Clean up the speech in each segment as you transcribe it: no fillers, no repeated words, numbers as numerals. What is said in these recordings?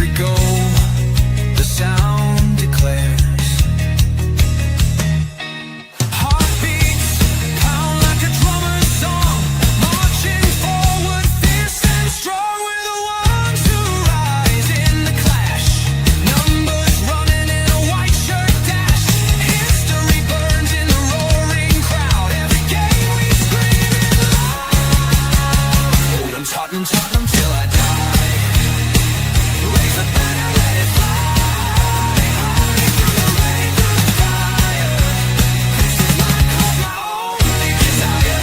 every goal, the sound declares. Heartbeats pound like a drummer's song, marching forward, fierce and strong. We're the ones who rise in the clash. Numbers running in a white shirt dash. History burns in the roaring crowd. Every game we scream it loud. I'm Tottenham, Tottenham till I die. Raise the banner, let it fly. High through the rain, through the fire. This is my club, my only desire.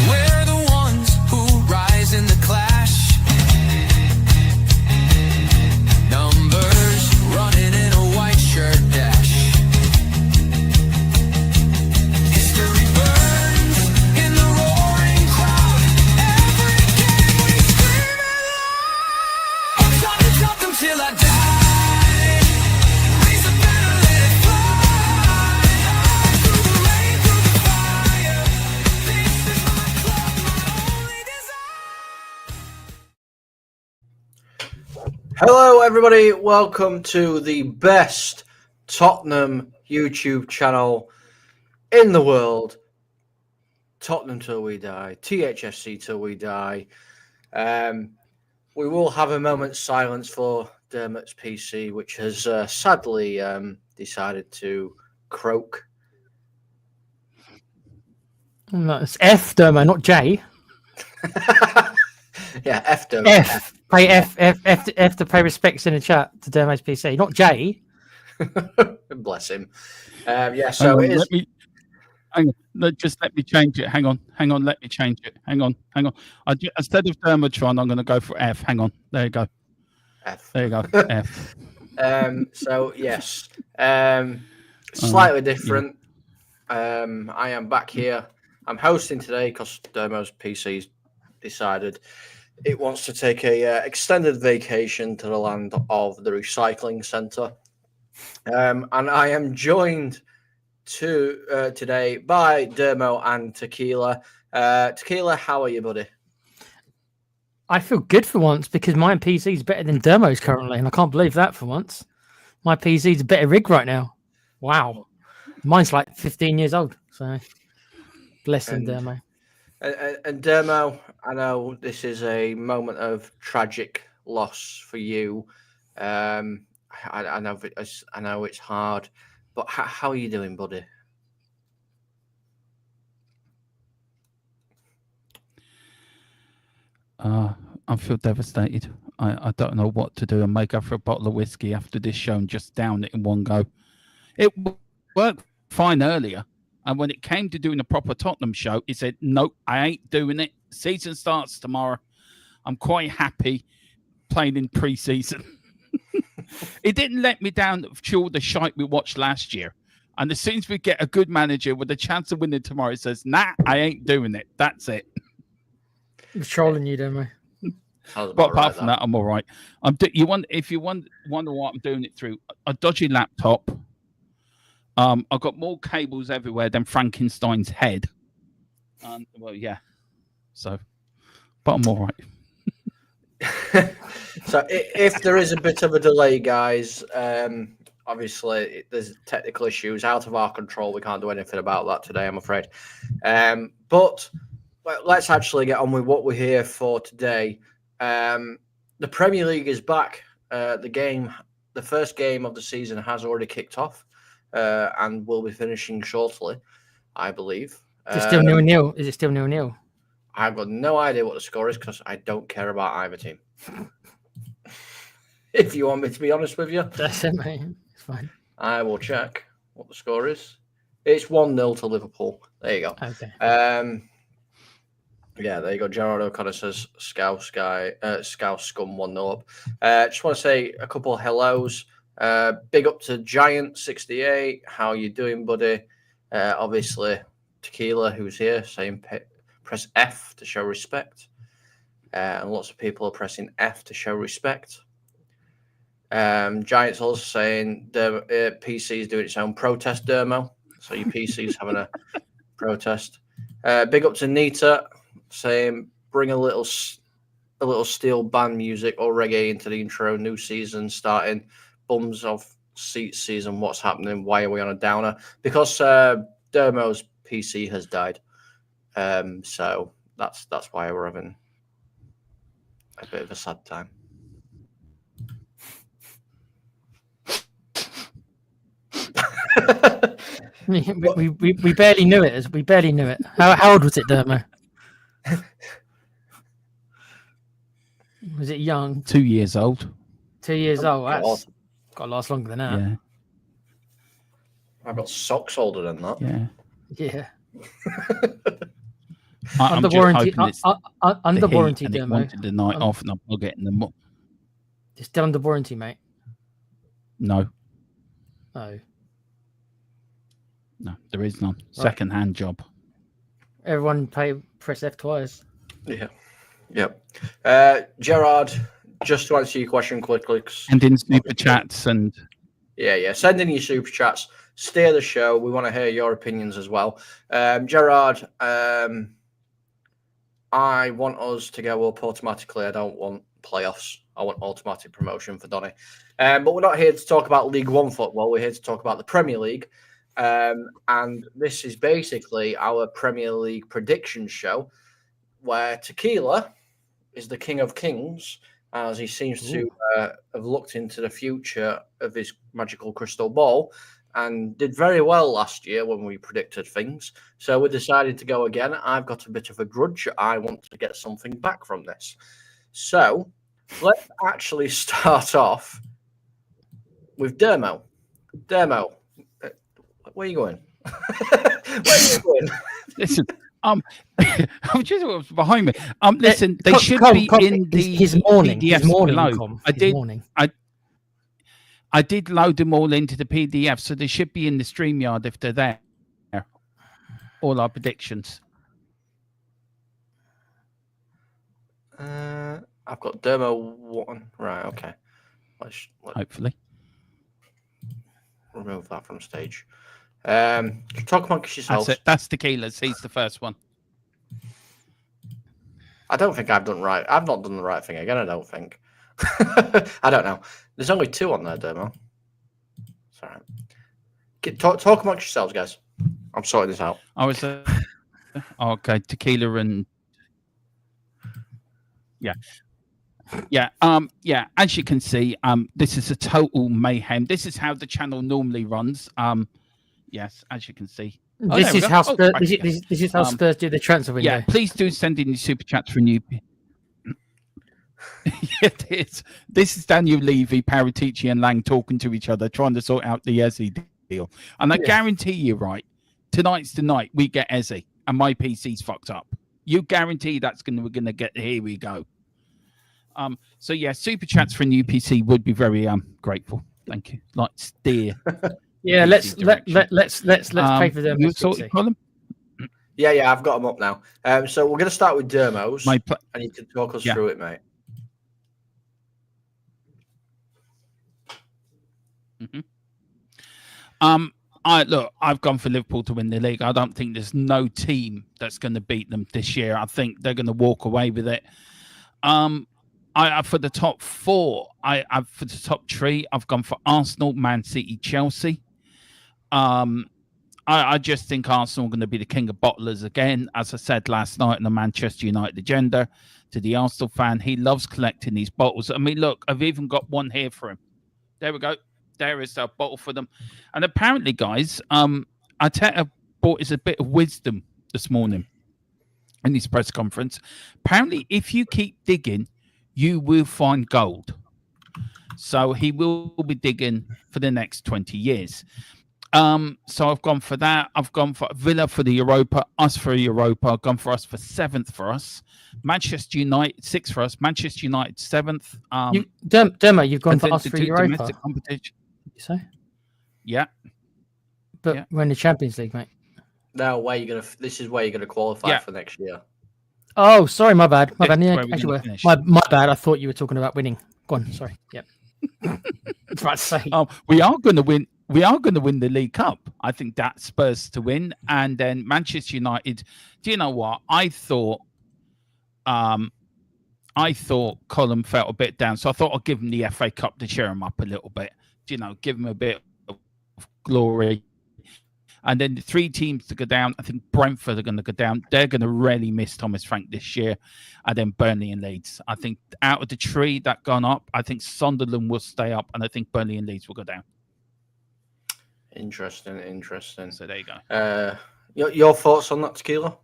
We're the ones who rise in the clash. Numbers running in a white shirt dash. History burns in the roaring crowd. Every game we scream it loud. I'm Tottenham, Tottenham till I die. Raise the banner, let it fly. High through the rain, through the fire. This is my club, my only desire. Hello, everybody. Welcome to the best Tottenham YouTube channel in the world. Tottenham till we die. THFC till we die. We will have a moment's silence for Dermot's PC, which has sadly decided to croak. No, it's F, Dermo, not J. Yeah, F Dermot. F. Pay F to pay respects in the chat to Dermo's PC, not J. Bless him. Yeah, so it is. Just let me change it. Hang on. Let me change it. Hang on. Instead of Dermatron, I'm going to go for F. Hang on. There you go. F. There you go. F. So yes, slightly different. I am back here. I'm hosting today because Dermo's PC's decided it wants to take a extended vacation to the land of the recycling centre, and I am joined today by Dermo and Tequila. Tequila, how are you, buddy? I feel good for once because my PC is better than Dermo's currently, and I can't believe that for once. My PC is a better rig right now. Wow. Mine's like 15 years old, so bless him, Dermo. And Dermo, I know this is a moment of tragic loss for you. I know it's hard, but how are you doing, buddy? I feel devastated. I don't know what to do. I may go for a bottle of whiskey after this show and just down it in one go. It worked fine earlier. And when it came to doing a proper Tottenham show, he said, nope, I ain't doing it. Season starts tomorrow. I'm quite happy playing in pre-season. It didn't let me down through all the shite we watched last year. And as soon as we get a good manager with a chance of winning tomorrow, it says, nah, I ain't doing it. That's it. I'm trolling you, Dermo. But apart from that, I'm all right. If you wonder what I'm doing it through, a dodgy laptop. I've got more cables everywhere than Frankenstein's head. Well, yeah. So, but I'm all right. So, if there is a bit of a delay, guys, obviously there's technical issues out of our control. We can't do anything about that today, I'm afraid. But let's actually get on with what we're here for today. The Premier League is back. The first game of the season has already kicked off. And we'll be finishing shortly, I believe. Is it still 0-0? Is it still 0-0? I've got no idea what the score is because I don't care about either team. If you want me to be honest with you. That's it, mate. It's fine. I will check what the score is. It's 1-0 to Liverpool. There you go. Okay. Yeah, there you go. Gerard O'Connor says Scouse Scum 1-0 up. Just want to say a couple of hellos. Big up to Giant68. How you doing, buddy? Obviously, Tequila, who's here, saying press F to show respect. And lots of people are pressing F to show respect. Giants also saying the PC is doing its own protest demo. So your PC is having a protest. Big up to Nita saying bring a little steel band music or reggae into the intro. New season starting. Bums of seat season. What's happening? Why are we on a downer? Because Dermo's PC has died. So that's why we're having a bit of a sad time. we barely knew it. We barely knew it. How old was it, Dermo? Was it young? 2 years old. 2 years old. God. That's got to last longer than that. Yeah. I've got socks older than that. Yeah. Yeah. I'm Under just warranty. hoping it's Under the heat warranty, and it Dermo. wanted the night off, and I'm getting them. It's still under warranty, mate. No, Oh, there is none. Second-hand job. everyone press F twice. Yeah. Yep. Gerard, just to answer your question quickly. And in super chats and Yeah. Send in your super chats. Steer the show. We want to hear your opinions as well. Gerard, I want us to go up automatically. I don't want playoffs. I want automatic promotion for Donny. But we're not here to talk about League One football. We're here to talk about the Premier League. And this is basically our Premier League prediction show where Tequila is the king of kings, as he seems to have looked into the future of his magical crystal ball and did very well last year when we predicted things. So we decided to go again. I've got a bit of a grudge. I want to get something back from this. So let's actually start off with Dermo. Dermo, where are you going? Where are you going? listen. I'm just behind me. Listen, they should be in the his morning. PDFs His morning. below. Com, I his did. Morning. I did load them all into the PDF, so they should be in the StreamYard if they're there. All our predictions. I've got Dermo 1. Right, okay. Let's Hopefully. remove that from stage. Talk amongst yourselves. That's it. That's Tequila's. He's the first one. I don't think I've done right. I've not done the right thing again, I don't think. I don't know. There's only 2 on there, Dermo. It's all right. Talk amongst yourselves, guys. I'm sorting this out. I was okay. Tequila and yeah. As you can see, this is a total mayhem. This is how the channel normally runs. Yes, as you can see. This is how Spurs. This is how Spurs do the transfer window. Yeah, please do send in your super chats for new. It is. This is Daniel Levy, Paratici, and Lang talking to each other, trying to sort out the Ezzy deal. And I guarantee you, right, tonight's the night we get Ezzy, and my PC's fucked up. You guarantee we're gonna get. Here we go. So yeah, super chats for a new PC would be very grateful. Thank you. Like steer. Yeah, let's pay for them. Colin? Yeah, I've got them up now. So we're going to start with Dermo's, and you can talk us through it, mate. Mm-hmm. I've gone for Liverpool to win the league. I don't think there's no team that's going to beat them this year. I think they're going to walk away with it. For the top 4, for the top 3, I've gone for Arsenal, Man City, Chelsea. I just think Arsenal are going to be the king of bottlers again. As I said last night on the Manchester United agenda to the Arsenal fan, he loves collecting these bottles. I mean, look, I've even got one here for him. There we go. There is a bottle for them. And apparently, guys, Arteta brought us a bit of wisdom this morning in his press conference. Apparently, if you keep digging, you will find gold. So he will be digging for the next 20 years. So I've gone for that. I've gone for Villa for the Europa, us for Europa. I've gone for us for 7th for us. Manchester United 6th for us. Manchester United 7th. Dermo, you've gone for us for Europa. Domestic competition. You say? Yeah. But we're in the Champions League, mate. No, this is where you're gonna qualify for next year. Oh, sorry, my bad. My bad. Yeah, Yeah, actually, my bad. I thought you were talking about winning. Go on. Sorry. Yep. was about to say. We are going to win. We are going to win the League Cup. I think that's Spurs to win, and then Manchester United. Do you know what I thought? I thought Colin felt a bit down, so I thought I'd give him the FA Cup to cheer him up a little bit. You know, give him a bit of glory. And then the 3 teams to go down, I think Brentford are going to go down. They're going to really miss Thomas Frank this year. And then Burnley and Leeds. I think out of the 3 that gone up, I think Sunderland will stay up, and I think Burnley and Leeds will go down. Interesting. So there you go. Your thoughts on that, Tequila?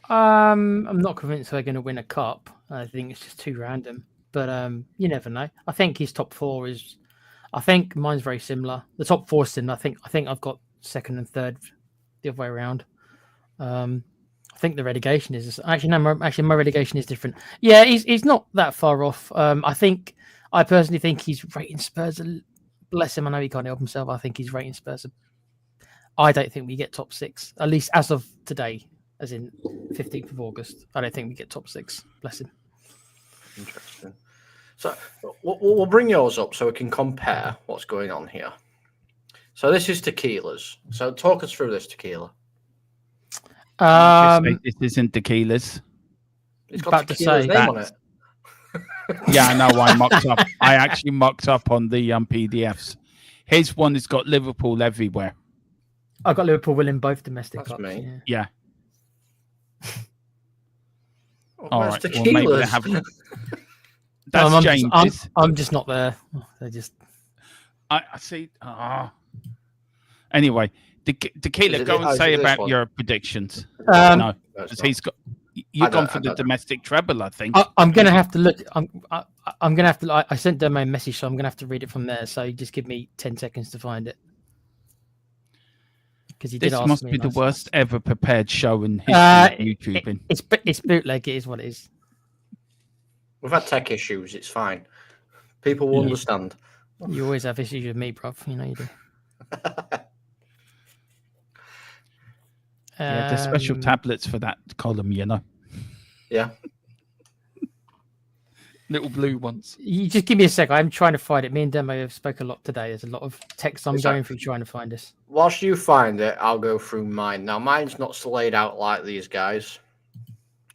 I'm not convinced they're going to win a cup. I think it's just too random. But you never know. I think his top 4 is. I think mine's very similar. The top 4 is similar. I think I've got 2nd and 3rd the other way around. I think the relegation is actually no. My relegation is different. Yeah, he's not that far off. I personally think he's rating Spurs. Bless him. I know he can't help himself. I think he's rating Spurs. I don't think we get top 6, at least as of today, as in 15th of August. I don't think we get top 6. Bless him. Interesting. So we'll bring yours up so we can compare what's going on here. So this is Tequila's. So talk us through this, Tequila. This isn't Tequila's. It's got About to Tequila's say name on it. Yeah, I know. I mocked up. I actually mocked up on the PDFs. His one has got Liverpool everywhere. I got Liverpool winning both domestic That's cups. me. Yeah. All right. Well, maybe they haven't. That's I'm James's. I'm just not there. They just. I see. Anyway, Tequila, go and say about one? your predictions. Um, No, No, it's because not. he's got. You've gone for I the don't. domestic treble, I think. I'm gonna have to look. I'm gonna have to. I sent them a message, so I'm gonna have to read it from there. So just give me 10 seconds to find it. Because he did This ask must me. be the last worst ever prepared show in history night. of YouTubing. It's bootleg. It is what it is. We've had tech issues. It's fine. People will Yeah. understand. You always have issues with me, bruv. You know you do. Yeah, there's special Um, tablets for that column, you know. Yeah. Little blue ones. You just give me a sec. I'm trying to find it. Me and Demo have spoke a lot today. There's a lot of text I'm Is that- going through trying to find this. Whilst you find it, I'll go through mine. Now, mine's not laid out like these guys.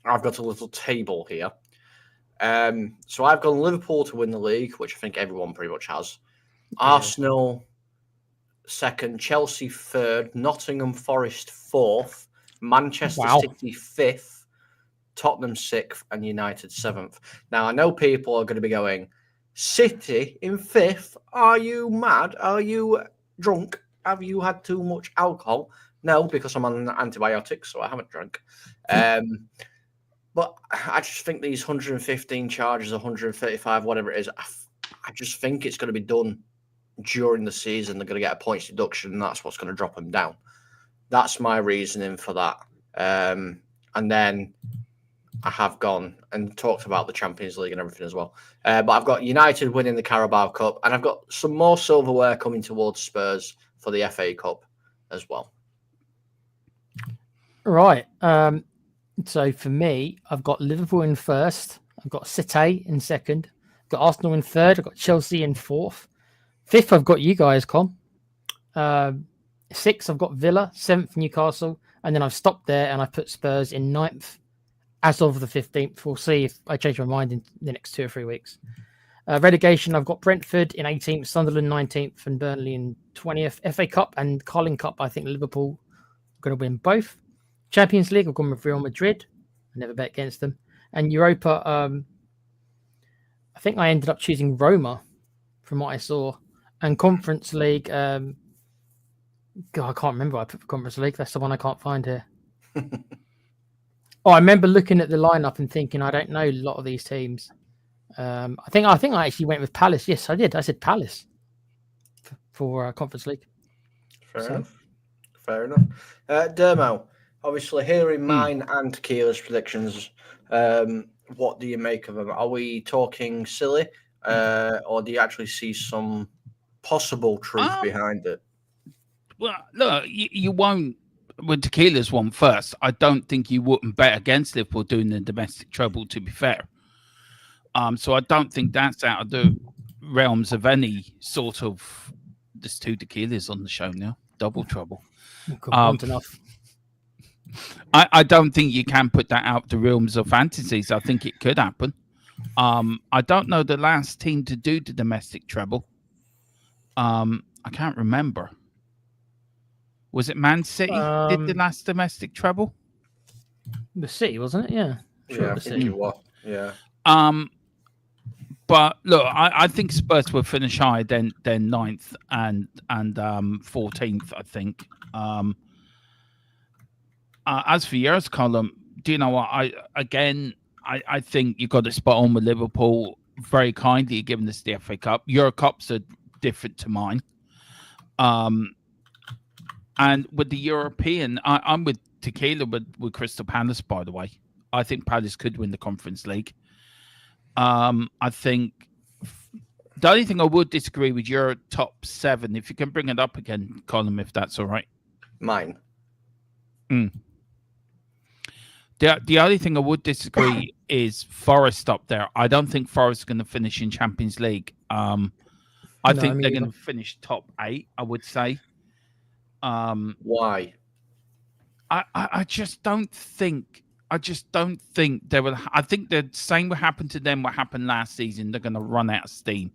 I've got a little table here. So I've gone Liverpool to win the league, which I think everyone pretty much has. Arsenal 2nd, Chelsea 3rd, Nottingham Forest 4th, Manchester Wow. City 5th, Tottenham 6th, and United 7th. Now, I know people are going to be going, City in 5th? Are you mad? Are you drunk? Have you had too much alcohol? No, because I'm on antibiotics, so I haven't drunk. But I just think these 115 charges, 135, whatever it is, I just think it's going to be done during the season. They're going to get a points deduction, and that's what's going to drop them down. That's my reasoning for that. And then I have gone and talked about the Champions League and everything as well. But I've got United winning the Carabao Cup, and I've got some more silverware coming towards Spurs for the FA Cup as well. Right. So for me, I've got Liverpool in 1st. I've got City in 2nd. I've got Arsenal in 3rd. I've got Chelsea in 4th. 5th, I've got you guys, Com. 6th, I've got Villa. 7th, Newcastle. And then I've stopped there and I put Spurs in 9th as of the 15th. We'll see if I change my mind in the next 2 or 3 weeks. Relegation, I've got Brentford in 18th, Sunderland 19th, and Burnley in 20th. FA Cup and Carling Cup, I think Liverpool are going to win both. Champions League, I've gone with Real Madrid. I never bet against them. And Europa, I think I ended up choosing Roma from what I saw. And Conference League, God, I can't remember what I put for Conference League. That's the one I can't find here. I remember looking at the lineup and thinking, I don't know a lot of these teams. I think I actually went with Palace. Yes, I did. I said Palace for Conference League. Fair enough. Dermo, obviously hearing mine and Tequila's predictions, what do you make of them? Are we talking silly, or do you actually see some possible truth behind it? Well, look, you won't. With Tequila's one first, I don't think you wouldn't bet against Liverpool doing the domestic treble, to be fair. So I don't think that's out of the realms of any sort of. There's 2 tequilas on the show now. Double trouble. One's enough. I don't think you can put that out the realms of fantasies. I think it could happen. I don't know the last team to do the domestic treble. I can't remember. Was it Man City did the last domestic treble? The City, wasn't it? Yeah. Sure, Yeah, I the think City. you were. Yeah. But look, I think Spurs will finish higher than 9th and 14th, I think. As for yours, Colin, do you know what? I think you got it spot on with Liverpool. Very kindly giving us the FA Cup. Your cups are different to mine. And with the European, I'm with Tequila with Crystal Palace, by the way. I think Palace could win the Conference League. I think the only thing I would disagree with your top 7, if you can bring it up again, Colin, if that's all right. Mine. The only thing I would disagree is Forest up there. I don't think Forest is going to finish in Champions League. I think they're going to finish top 8, I would say. Why? I just don't think they will. I think the same will happen to them what happened last season. They're going to run out of steam.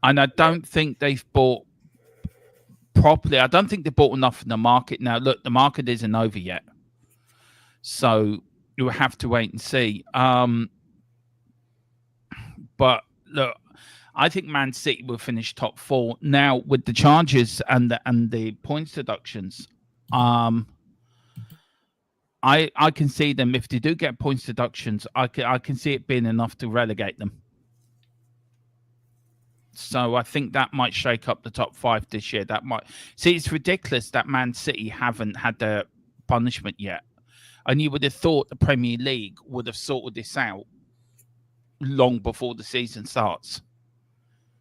And I don't think they've bought properly. I don't think they bought enough in the market. Now, look, the market isn't over yet. So you'll have to wait and see. But look, I think Man City will finish top 4. Now, with the charges and the points deductions, I can see them, if they do get points deductions, I can see it being enough to relegate them. So I think that might shake up the top 5 this year. That might it's ridiculous that Man City haven't had their punishment yet. And you would have thought the Premier League would have sorted this out long before the season starts.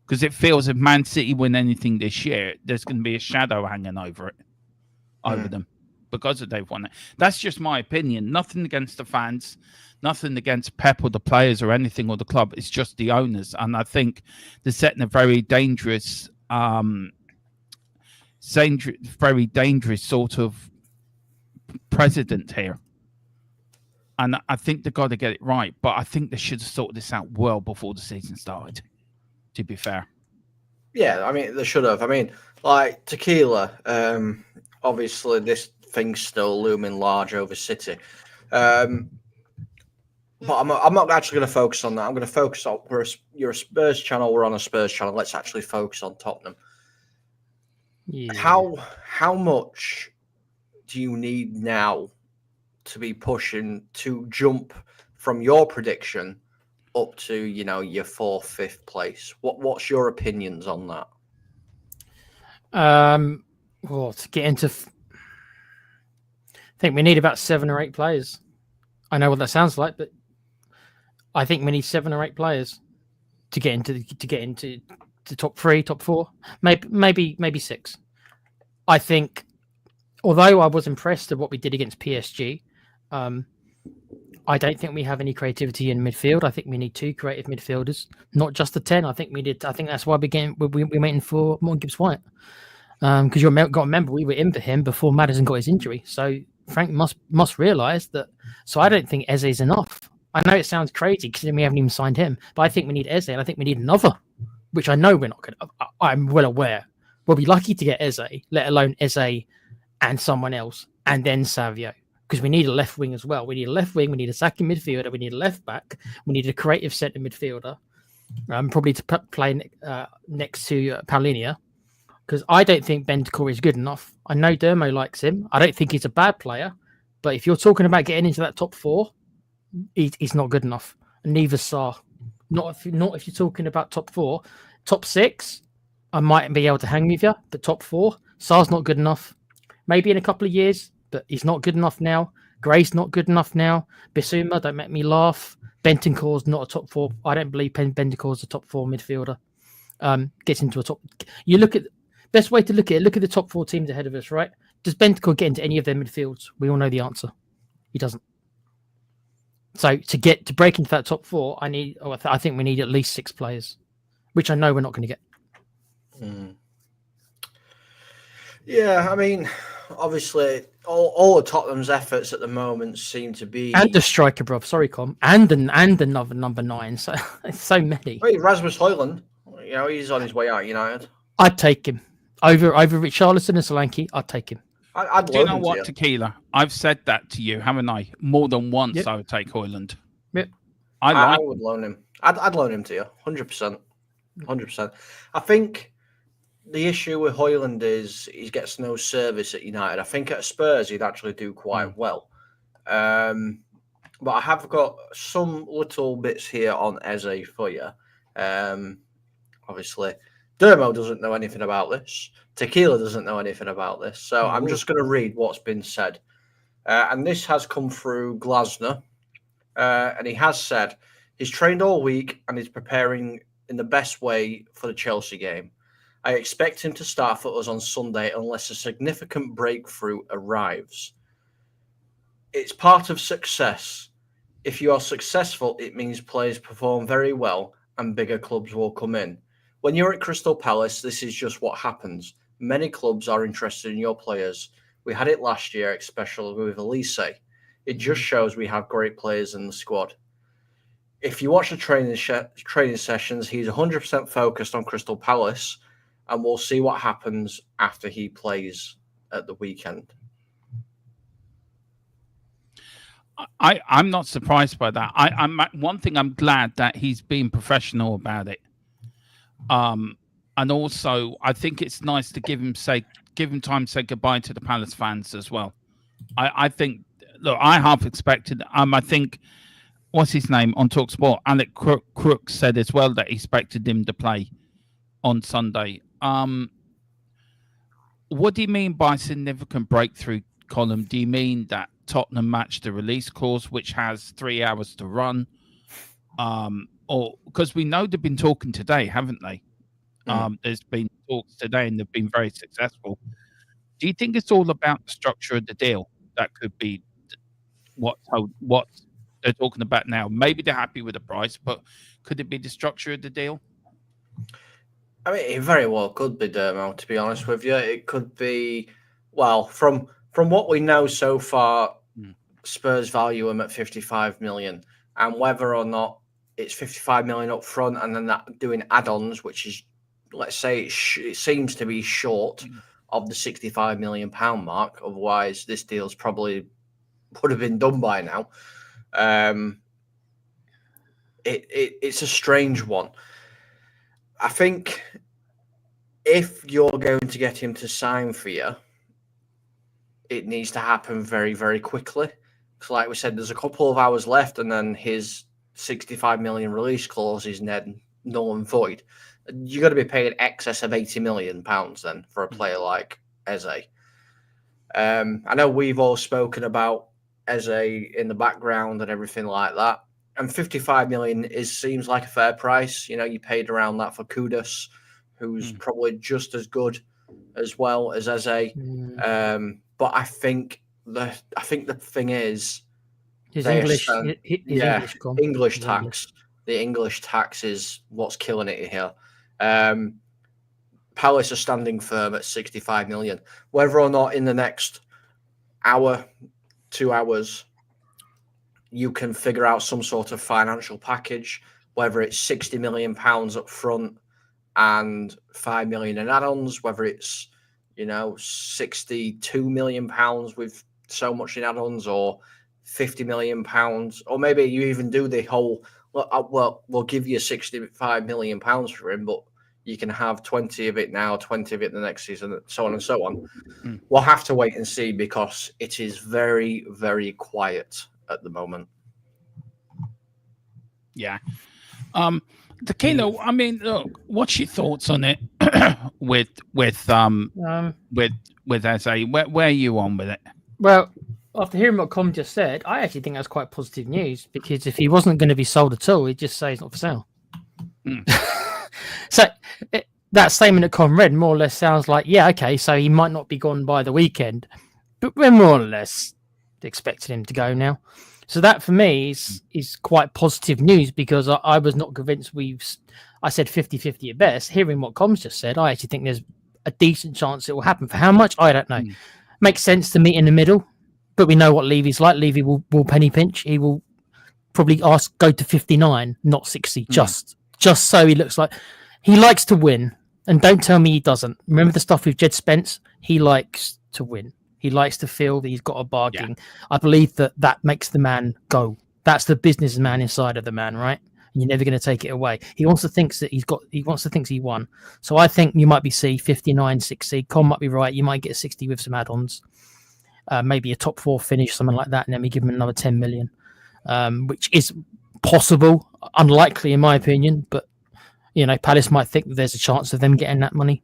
Because it feels if Man City win anything this year, there's going to be a shadow hanging over it, over them, because they've won it. That's just my opinion. Nothing against the fans, nothing against Pep or the players or anything or the club. It's just the owners. And I think they're setting a very dangerous, sort of precedent here. And I think they've got to get it right. But I think they should have sorted this out well before the season started, to be fair. Yeah, I mean, they should have. I mean, like Tequila, obviously this thing's still looming large over City. But I'm not actually going to focus on that. I'm going to focus on, you're a Spurs channel, we're on a Spurs channel. Let's actually focus on Tottenham. Yeah. How much do you need now to be pushing to jump from your prediction up to, your 4th, 5th place? What's your opinions on that? Well, to get into, I think we need about 7 or 8 players. I know what that sounds like, but I think we need 7 or 8 players to get into the top 3, top 4, maybe 6. I think, although I was impressed at what we did against PSG, I don't think we have any creativity in midfield. I think we need 2 creative midfielders, not just a 10. I think that's why we're waiting for Morgan Gibbs-White. Because you've got to remember, we were in for him before Maddison got his injury. So Frank must realise that. So I don't think Eze is enough. I know it sounds crazy because we haven't even signed him, but I think we need Eze, and I think we need another, which I know we're not going to. I'm well aware. We'll be lucky to get Eze, let alone Eze and someone else, and then Savio. Because we need a left wing as well. We need a left wing. We need a second midfielder. We need a left back. We need a creative centre midfielder, probably to play next to Paulinho. Because I don't think Bentancur is good enough. I know Dermo likes him. I don't think he's a bad player. But if you're talking about getting into that top 4, he's not good enough. And neither Sarr. Not if you're talking about top 4. Top 6, I might be able to hang with you. But top 4, Sarr's not good enough. Maybe in a couple of years. But he's not good enough now. Gray's not good enough now. Bissouma, don't make me laugh. Bentancur's not a top 4. I don't believe Bentancur's a top 4 midfielder. Gets into a top. You look at best way to look at it. Look at the top 4 teams ahead of us, right? Does Bentancur get into any of their midfields? We all know the answer. He doesn't. So to break into that top 4, I think we need at least 6 players, which I know we're not going to get. Yeah, I mean, obviously, all of Tottenham's efforts at the moment seem to be. And the striker, bro. Sorry, Com. And another number 9. So it's so many. Wait, Rasmus Højlund, he's on his way out. United. I'd take him over Richarlison and Solanke. I'd take him. I'd Do you loan know him what, to you. Tequila? I've said that to you, haven't I? More than once. Yep. I would take Højlund. Yep. I would loan him. I'd loan him to you, 100%. 100%. I think the issue with Højlund is he gets no service at United. I think at Spurs he'd actually do quite well. But I have got some little bits here on Eze for you. Obviously, Dermo doesn't know anything about this. Tequila doesn't know anything about this. So I'm just going to read what's been said. And this has come through Glasner. And he has said he's trained all week and is preparing in the best way for the Chelsea game. I expect him to start for us on Sunday unless a significant breakthrough arrives. It's part of success. If you are successful, it means players perform very well and bigger clubs will come in. When you're at Crystal Palace, this is just what happens. Many clubs are interested in your players. We had it last year, especially with Elise. It just shows we have great players in the squad. If you watch the training sessions, he's 100% focused on Crystal Palace, and we'll see what happens after he plays at the weekend. I'm not surprised by that. I'm one thing. I'm glad that he's being professional about it. And also, I think it's nice to give him time to say goodbye to the Palace fans as well. I think. Look, I half expected. I think. What's his name on TalkSport? Alec Crook said as well that he expected him to play on Sunday. What do you mean by significant breakthrough, Colin? Do you mean that Tottenham matched the release clause, which has 3 hours to run? Or because we know they've been talking today, haven't they? There's been talks today and they've been very successful. Do you think it's all about the structure of the deal? That could be what they're talking about now. Maybe they're happy with the price, but could it be the structure of the deal? I mean, it very well could be, Dermo, to be honest with you. It could be, well, from what we know so far, Spurs value him at 55 million. And whether or not it's 55 million up front and then that doing add-ons, which is, let's say, it seems to be short of the 65 million pound mark. Otherwise, this deal's probably would have been done by now. It's a strange one. I think if you're going to get him to sign for you, it needs to happen very, very quickly. Because like we said, there's a couple of hours left and then his 65 million release clause is null and void. You're going to be paying excess of 80 million pounds then for a player like Eze. I know we've all spoken about Eze in the background and everything like that. And 55 million seems like a fair price. You know, you paid around that for Kudus, who's probably just as good as well as Eze. But I think the thing is his English, English tax. The English tax is what's killing it here. Palace are standing firm at 65 million. Whether or not in the next hour, 2 hours, you can figure out some sort of financial package, whether it's 60 million pounds up front and 5 million in add-ons, whether it's 62 million pounds with so much in add-ons, or 50 million pounds, or maybe you even do the whole. Well, we'll give you 65 million pounds for him, but you can have 20 of it now, 20 of it the next season, so on and so on. We'll have to wait and see because it is very, very quiet at the moment. Yeah. Tequila, I mean, look, what's your thoughts on it with Eze? Where are you on with it? Well, after hearing what Com just said, I actually think that's quite positive news because if he wasn't going to be sold at all, he'd just say he's not for sale. So that statement that Com read more or less sounds like, yeah, okay, so he might not be gone by the weekend, but we're more or less expecting him to go now. So that for me is quite positive news, because I was not convinced I said 50-50 at best. Hearing what Com's just said, I actually think there's a decent chance it will happen. For how much, I don't know. Makes sense to meet in the middle, but we know what Levy's like. Levy will penny pinch. He will probably go to 59, not 60, just so he looks like he likes to win. And don't tell me he doesn't. Remember the stuff with Jed Spence? He likes to win. He likes to feel that he's got a bargain. Yeah. I believe that makes the man go. That's the businessman inside of the man, right? And you're never going to take it away. He wants to think that he wants to think he won. So I think you might be 59, 60. Con might be right. You might get 60 with some add-ons. Maybe a top 4 finish, something like that, and then we give him another 10 million, which is possible, unlikely in my opinion. But Palace might think that there's a chance of them getting that money.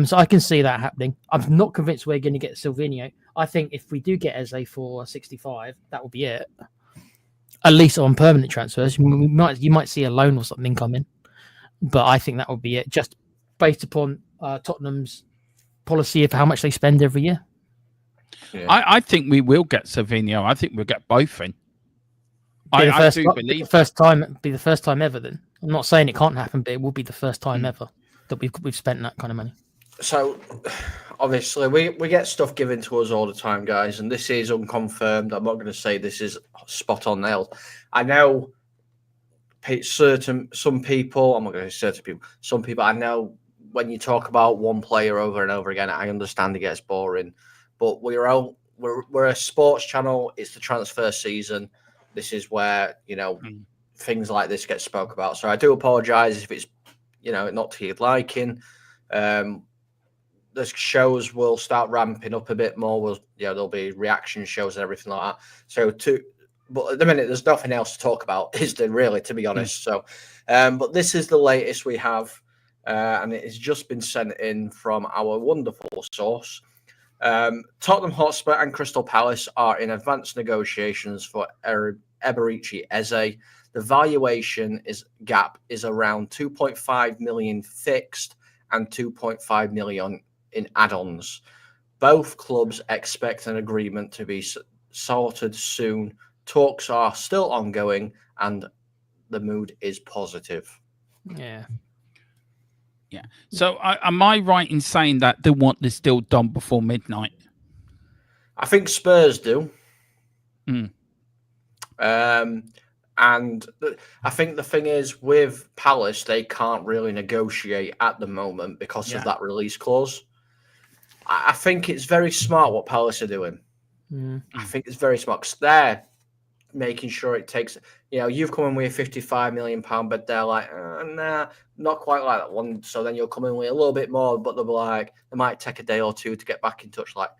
So I can see that happening. I'm not convinced we're going to get Silvinho. I think if we do get Eze for 65, that will be it. At least on permanent transfers, you might see a loan or something come in, but I think that will be it, just based upon Tottenham's policy of how much they spend every year. Yeah. I think we will get Silvinho. I think we'll get both in. I do believe be the first time ever. Then I'm not saying it can't happen, but it will be the first time ever that we've spent that kind of money. So, obviously, we get stuff given to us all the time, guys, and this is unconfirmed. I'm not going to say this is spot on nailed. I know some people. I'm not going to say certain people. Some people I know. When you talk about one player over and over again, I understand it gets boring, but we're a sports channel. It's the transfer season. This is where things like this get spoke about. So I do apologise if it's not to your liking. The shows will start ramping up a bit more. There'll be reaction shows and everything like that. But at the minute, there's nothing else to talk about, is there really, to be honest? So, but this is the latest we have, and it has just been sent in from our wonderful source. Tottenham Hotspur and Crystal Palace are in advanced negotiations for Eberechi Eze. The valuation gap is around 2.5 million fixed and 2.5 million in add-ons. Both clubs expect an agreement to be sorted soon. Talks are still ongoing, and the mood is positive. Yeah. So, am I right in saying that they want this deal done before midnight? I think Spurs do. And I think the thing is, with Palace, they can't really negotiate at the moment because of that release clause. I think it's very smart what Palace are doing. I think it's very smart because they're making sure it takes, you've come in with a £55 million, but they're like, nah, not quite like that one. So then you'll come in with a little bit more, but they'll be like, they might take a day or two to get back in touch. Like,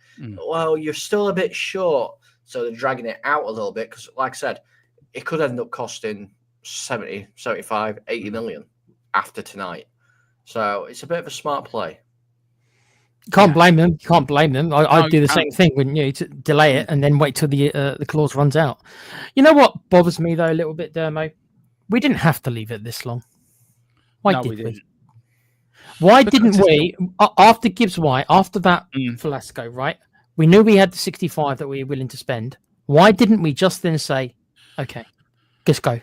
well, you're still a bit short. So they're dragging it out a little bit because, like I said, it could end up costing 70, 75, 80 million after tonight. So it's a bit of a smart play. Can't blame them. You can't blame them. I'd do the same thing, wouldn't you? To delay it and then wait till the clause runs out. You know what bothers me though a little bit, Dermo? We didn't have to leave it this long. Why did we? Why didn't we? After Gibbs White, after that Velasco, right? We knew we had the 65 that we were willing to spend. Why didn't we just then say, okay, just go?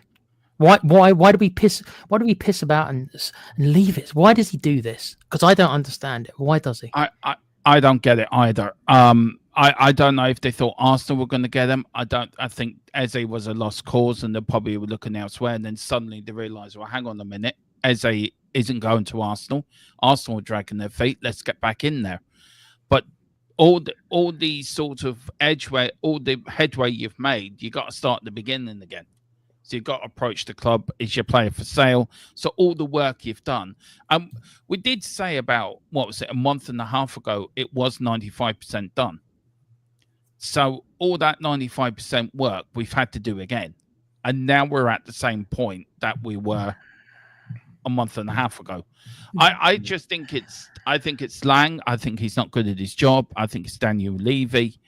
Why do we piss? Why do we piss about and leave it? Why does he do this? Because I don't understand it. Why does he? I don't get it either. I don't know if they thought Arsenal were going to get him. I think Eze was a lost cause, and they probably were looking elsewhere. And then suddenly they realised, well, hang on a minute, Eze isn't going to Arsenal. Arsenal are dragging their feet. Let's get back in there. But all the sort of all the headway you've made, you got to start at the beginning again. So you've got to approach the club. Is your player for sale? So all the work you've done. We did say about, a month and a half ago, it was 95% done. So all that 95% work we've had to do again. And now we're at the same point that we were a month and a half ago. I just think it's Lang. I think he's not good at his job. I think it's Daniel Levy.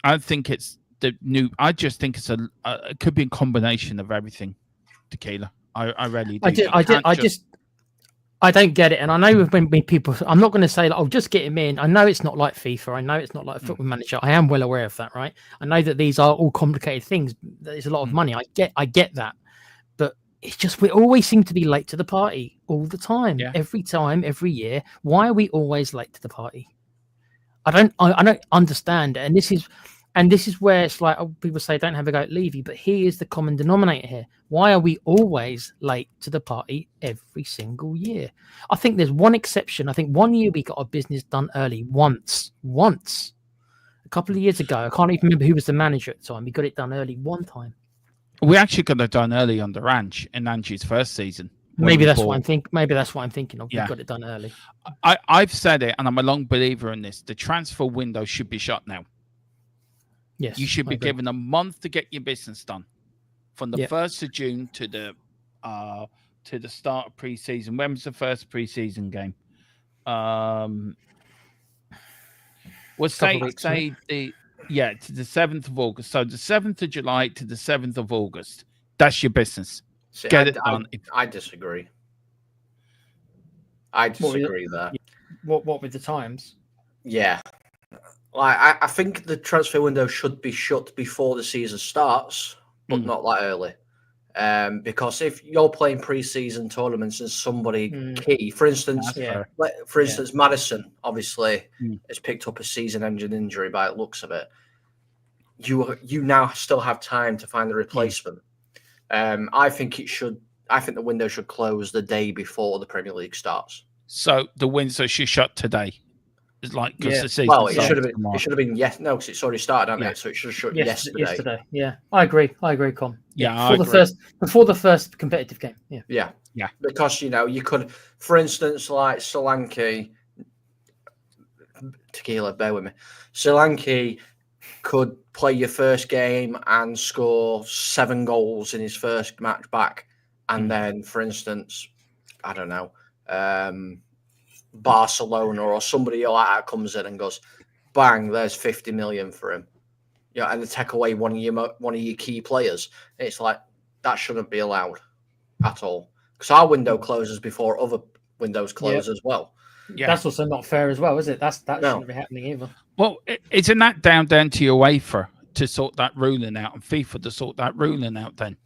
I think it's I just think it's it could be a combination of everything, Tequila. I really do. I don't get it, and I know when people, I'm not going to say, like, "Oh, just get him in." I know it's not like FIFA. I know it's not like Football Manager. I am well aware of that, right? I know that these are all complicated things. There's a lot of money. I get that, but it's just we always seem to be late to the party all the time, Yeah. every year. Why are we always late to the party? I don't understand, and this is where it's like, people say don't have a go at Levy, but he is the common denominator here. Why are we always late to the party every single year? I think there's one exception. I think one year we got our business done early once, a couple of years ago. I can't even remember who was the manager at the time. We got it done early one time. We actually got it done early under Ange in Ange's first season. Maybe that's what I'm thinking. Maybe that's what I'm thinking of. Yeah. We got it done early. I've said it, and I'm a long believer in this. The transfer window should be shut now. Yes, You should I be agree. given a month to get your business done, from the Yep. 1st of June to the start of pre-season. When was the first pre-season game? Well, say weeks, to the 7th of August. So the 7th of July to the 7th of August. That's your business. See, Get it done. I disagree. I disagree there. What with the times? Yeah. Like I think the transfer window should be shut before the season starts, but not that early. Because if you're playing pre-season tournaments and somebody key, for instance, Madison obviously has picked up a season-ending injury by the looks of it. You now still have time to find the replacement. I think the window should close the day before the Premier League starts. So the window should shut today. It's like because the season. Well, it should have been yes. No, because it's already started, hasn't it? So it should have shut yesterday. Yeah, I agree, Com. Yeah, before the first competitive game. Yeah. Because you could, for instance, like Solanke, Tequila, bear with me. Solanke could play your first game and score 7 goals in his first match back, and then, for instance, I don't know, Barcelona or somebody like that comes in and goes, bang, there's 50 million for him. And they take away one of your key players. It's like that shouldn't be allowed at all, because our window closes before other windows close as well. Yeah, that's also not fair as well, is it? That shouldn't be happening either. Well, isn't that down to UEFA to sort that ruling out, and FIFA to sort that ruling out? Then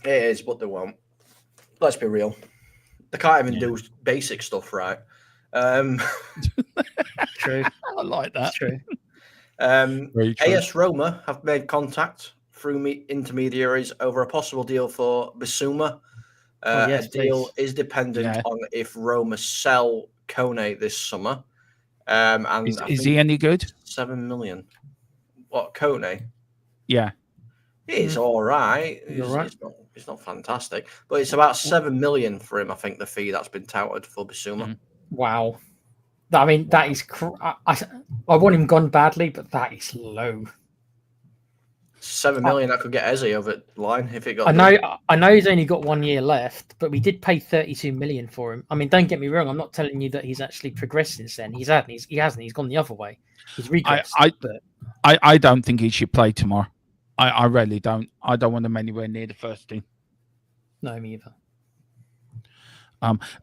it is, but they won't. Let's be real. They can't even do basic stuff right. True. I like that. That's true. AS Roma have made contact through intermediaries over a possible deal for Bissouma. A deal is dependent on if Roma sell Kone this summer. And is he any good? 7 million. What, Kone? Yeah. He's all right. It's not fantastic, but it's about 7 million for him. I think the fee that's been touted for Bissouma. Wow. I mean, that is. I want him gone badly, but that is low. 7 million. I could get Eze over the line if it got. I know he's only got 1 year left, but we did pay 32 million for him. I mean, don't get me wrong. I'm not telling you that he's actually progressed since then. He hasn't. He's gone the other way. He's regressed. I don't think he should play tomorrow. I really don't. I don't want him anywhere near the first team. No, me either.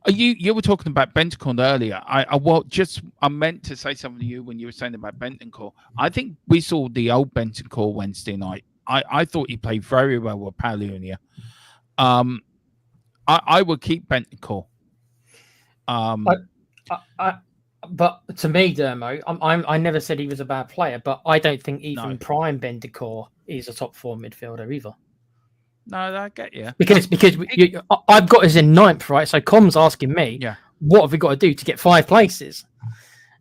You were talking about Bentancur earlier. I meant to say something to you when you were saying about Bentancur. I think we saw the old Bentancur Wednesday night. I thought he played very well with Pagliuca. I would keep Bentancur. But to me, Dermo, I never said he was a bad player, but I don't think even prime Bentancur is a top 4 midfielder either. No, I get you. Because I've got us in 9th, right? So Com's asking me, what have we got to do to get 5 places?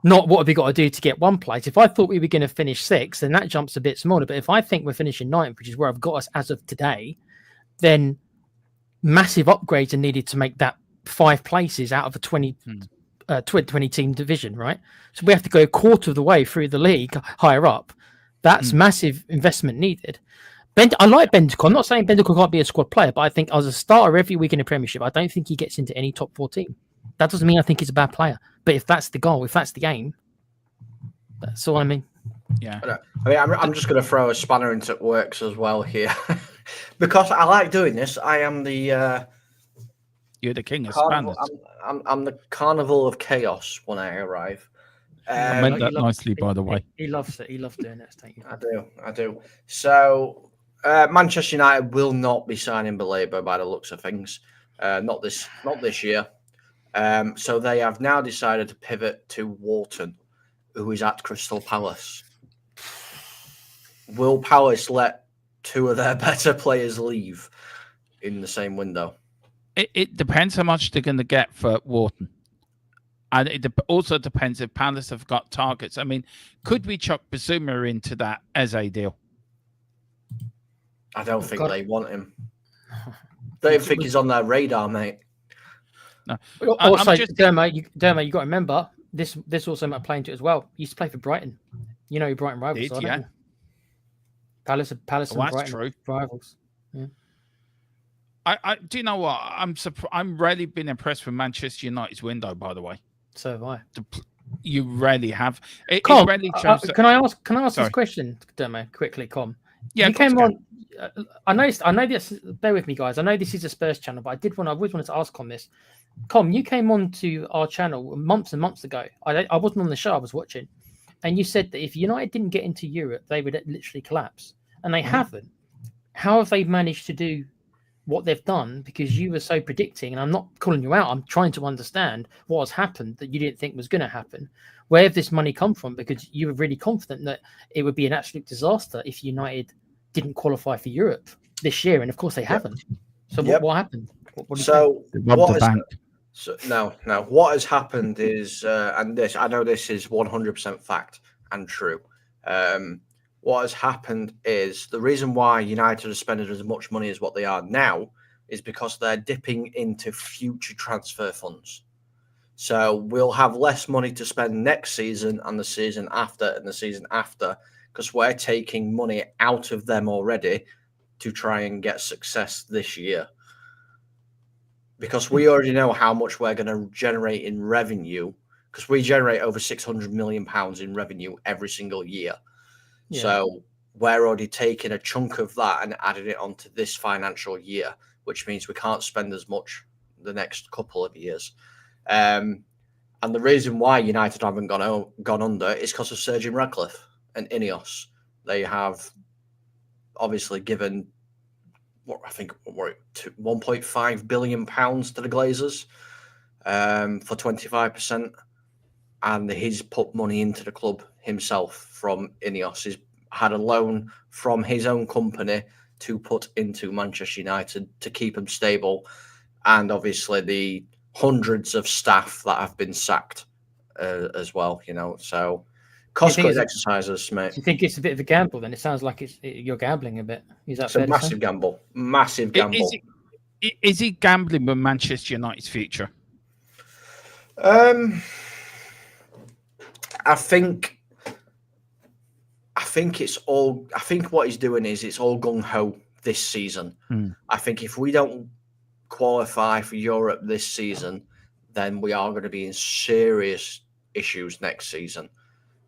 Not what have we got to do to get 1 place. If I thought we were going to finish 6th, then that jumps a bit smaller. But if I think we're finishing 9th, which is where I've got us as of today, then massive upgrades are needed to make that 5 places out of a 20 team division, right? So we have to go a quarter of the way through the league higher up. That's massive investment needed. I like Bentancur. I'm not saying Bentancur can't be a squad player, but I think as a starter every week in the Premiership, I don't think he gets into any top 4 team. That doesn't mean I think he's a bad player. But if that's the goal, if that's the game, that's all I mean. Yeah. I mean, I'm just going to throw a spanner into works as well here. Because I like doing this. I am the You're the king of Carnival, spanners. I'm the carnival of chaos when I arrive. I meant that nicely, by the way. He loves it. He loves doing it. Thank you. I do. So Manchester United will not be signing Baleba by the looks of things. Not this year. So they have now decided to pivot to Wharton, who is at Crystal Palace. Will Palace let two of their better players leave in the same window? It depends how much they're going to get for Wharton. And it also depends if Palace have got targets. I mean, could we chuck Bazuma into that as a deal? I don't think they want him. Don't even think he's on their radar, mate. No. Also, Dermo, you got to remember, this also might play into it as well. He used to play for Brighton. You know who Brighton rivals are, don't you? Palace and Brighton true. Rivals. Yeah. I do you know what? I'm rarely been impressed with Manchester United's window, by the way. So have I. You rarely have. It Com, rarely shows can I ask this question, Dermo, quickly, Com? Yeah, you came on. I know this. Bear with me, guys. I know this is a Spurs channel, but I always wanted to ask on this. Com, you came on to our channel months and months ago. I wasn't on the show. I was watching, and you said that if United didn't get into Europe, they would literally collapse, and they haven't. How have they managed to do what they've done? Because you were so predicting, and I'm not calling you out. I'm trying to understand what has happened that you didn't think was going to happen. Where have this money come from? Because you were really confident that it would be an absolute disaster if United didn't qualify for Europe this year, and of course they haven't. So what happened? What what has happened is, and this I know this is 100% fact and true. What has happened is the reason why United are spending as much money as what they are now is because they're dipping into future transfer funds. So we'll have less money to spend next season and the season after because we're taking money out of them already to try and get success this year. Because we already know how much we're going to generate in revenue, because we generate over £600 million in revenue every single year. Yeah. So we're already taking a chunk of that and adding it onto this financial year, which means we can't spend as much the next couple of years. And the reason why United haven't gone under is because of Sir Jim Ratcliffe and Ineos. They have obviously given £1.5 billion to the Glazers for 25%, and he's put money into the club himself from Ineos. He's had a loan from his own company to put into Manchester United to keep them stable, and obviously the hundreds of staff that have been sacked as well. So cost-cutting exercises, mate. Do you think it's a bit of a gamble? Then it sounds like you're gambling a bit. Is that fair? It's a massive gamble. Massive gamble. Is he gambling with Manchester United's future? I think it's all. I think what he's doing is it's all gung ho this season. I think if we don't qualify for Europe this season, then we are going to be in serious issues next season,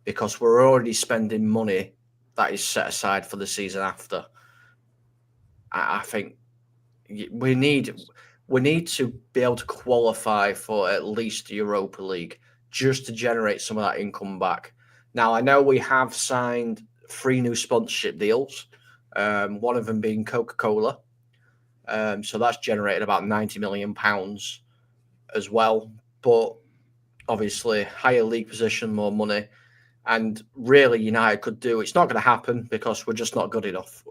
because we're already spending money that is set aside for the season after. I think we need to be able to qualify for at least the Europa League just to generate some of that income back. Now, I know we have signed 3 new sponsorship deals, one of them being Coca-Cola. So that's generated about £90 million as well. But obviously, higher league position, more money. And really, United could do. It's not going to happen because we're just not good enough.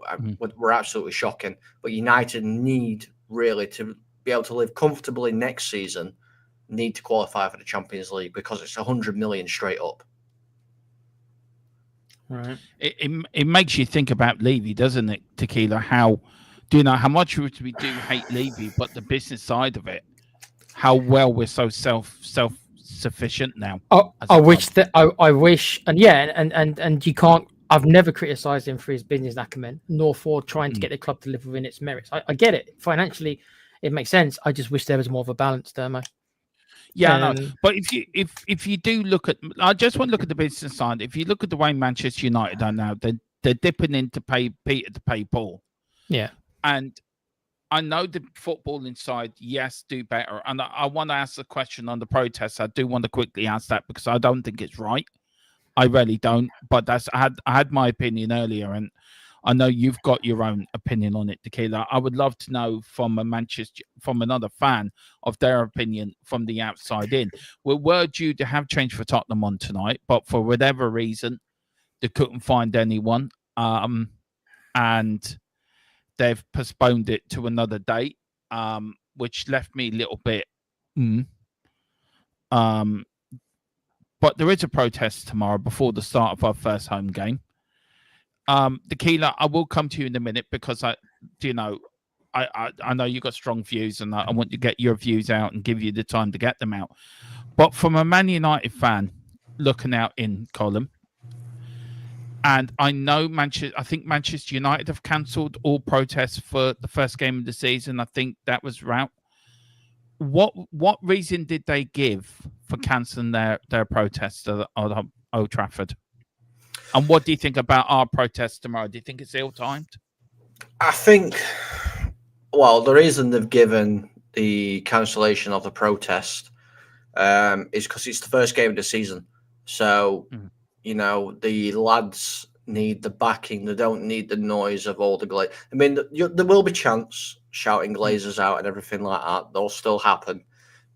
We're absolutely shocking. But United need really to be able to live comfortably next season, need to qualify for the Champions League because it's 100 million straight up. Right. It makes you think about Levy, doesn't it, Tequila? How do you know how much we do hate Levy, but the business side of it, how well we're so self-sufficient now. I wish, and you can't. I've never criticised him for his business acumen, nor for trying to get the club to live within its merits. I get it financially, it makes sense. I just wish there was more of a balance there, mate. Yeah, no. But if you do look at, I just want to look at the business side. If you look at the way Manchester United are now, they're dipping in to pay Peter to pay Paul. Yeah, and I know the footballing side, yes, do better. And I want to ask the question on the protests. I do want to quickly ask that because I don't think it's right. I really don't. But I had my opinion earlier, and I know you've got your own opinion on it, Tequila. I would love to know from another fan of their opinion from the outside in. We were due to have change for Tottenham on tonight, but for whatever reason, they couldn't find anyone. And they've postponed it to another date, which left me a little bit. But there is a protest tomorrow before the start of our first home game. Tequila, I will come to you in a minute because I know you got strong views, and I want to get your views out and give you the time to get them out. But from a Man United fan looking out in column, and I know I think Manchester United have cancelled all protests for the first game of the season. I think that was right. What reason did they give for cancelling their protests at Old Trafford? And what do you think about our protest tomorrow? Do you think it's ill-timed? I think, well, the reason they've given the cancellation of the protest is because it's the first game of the season. So, the lads need the backing. They don't need the noise of all the glaze. I mean, there will be chants shouting Glazers out and everything like that. They'll still happen.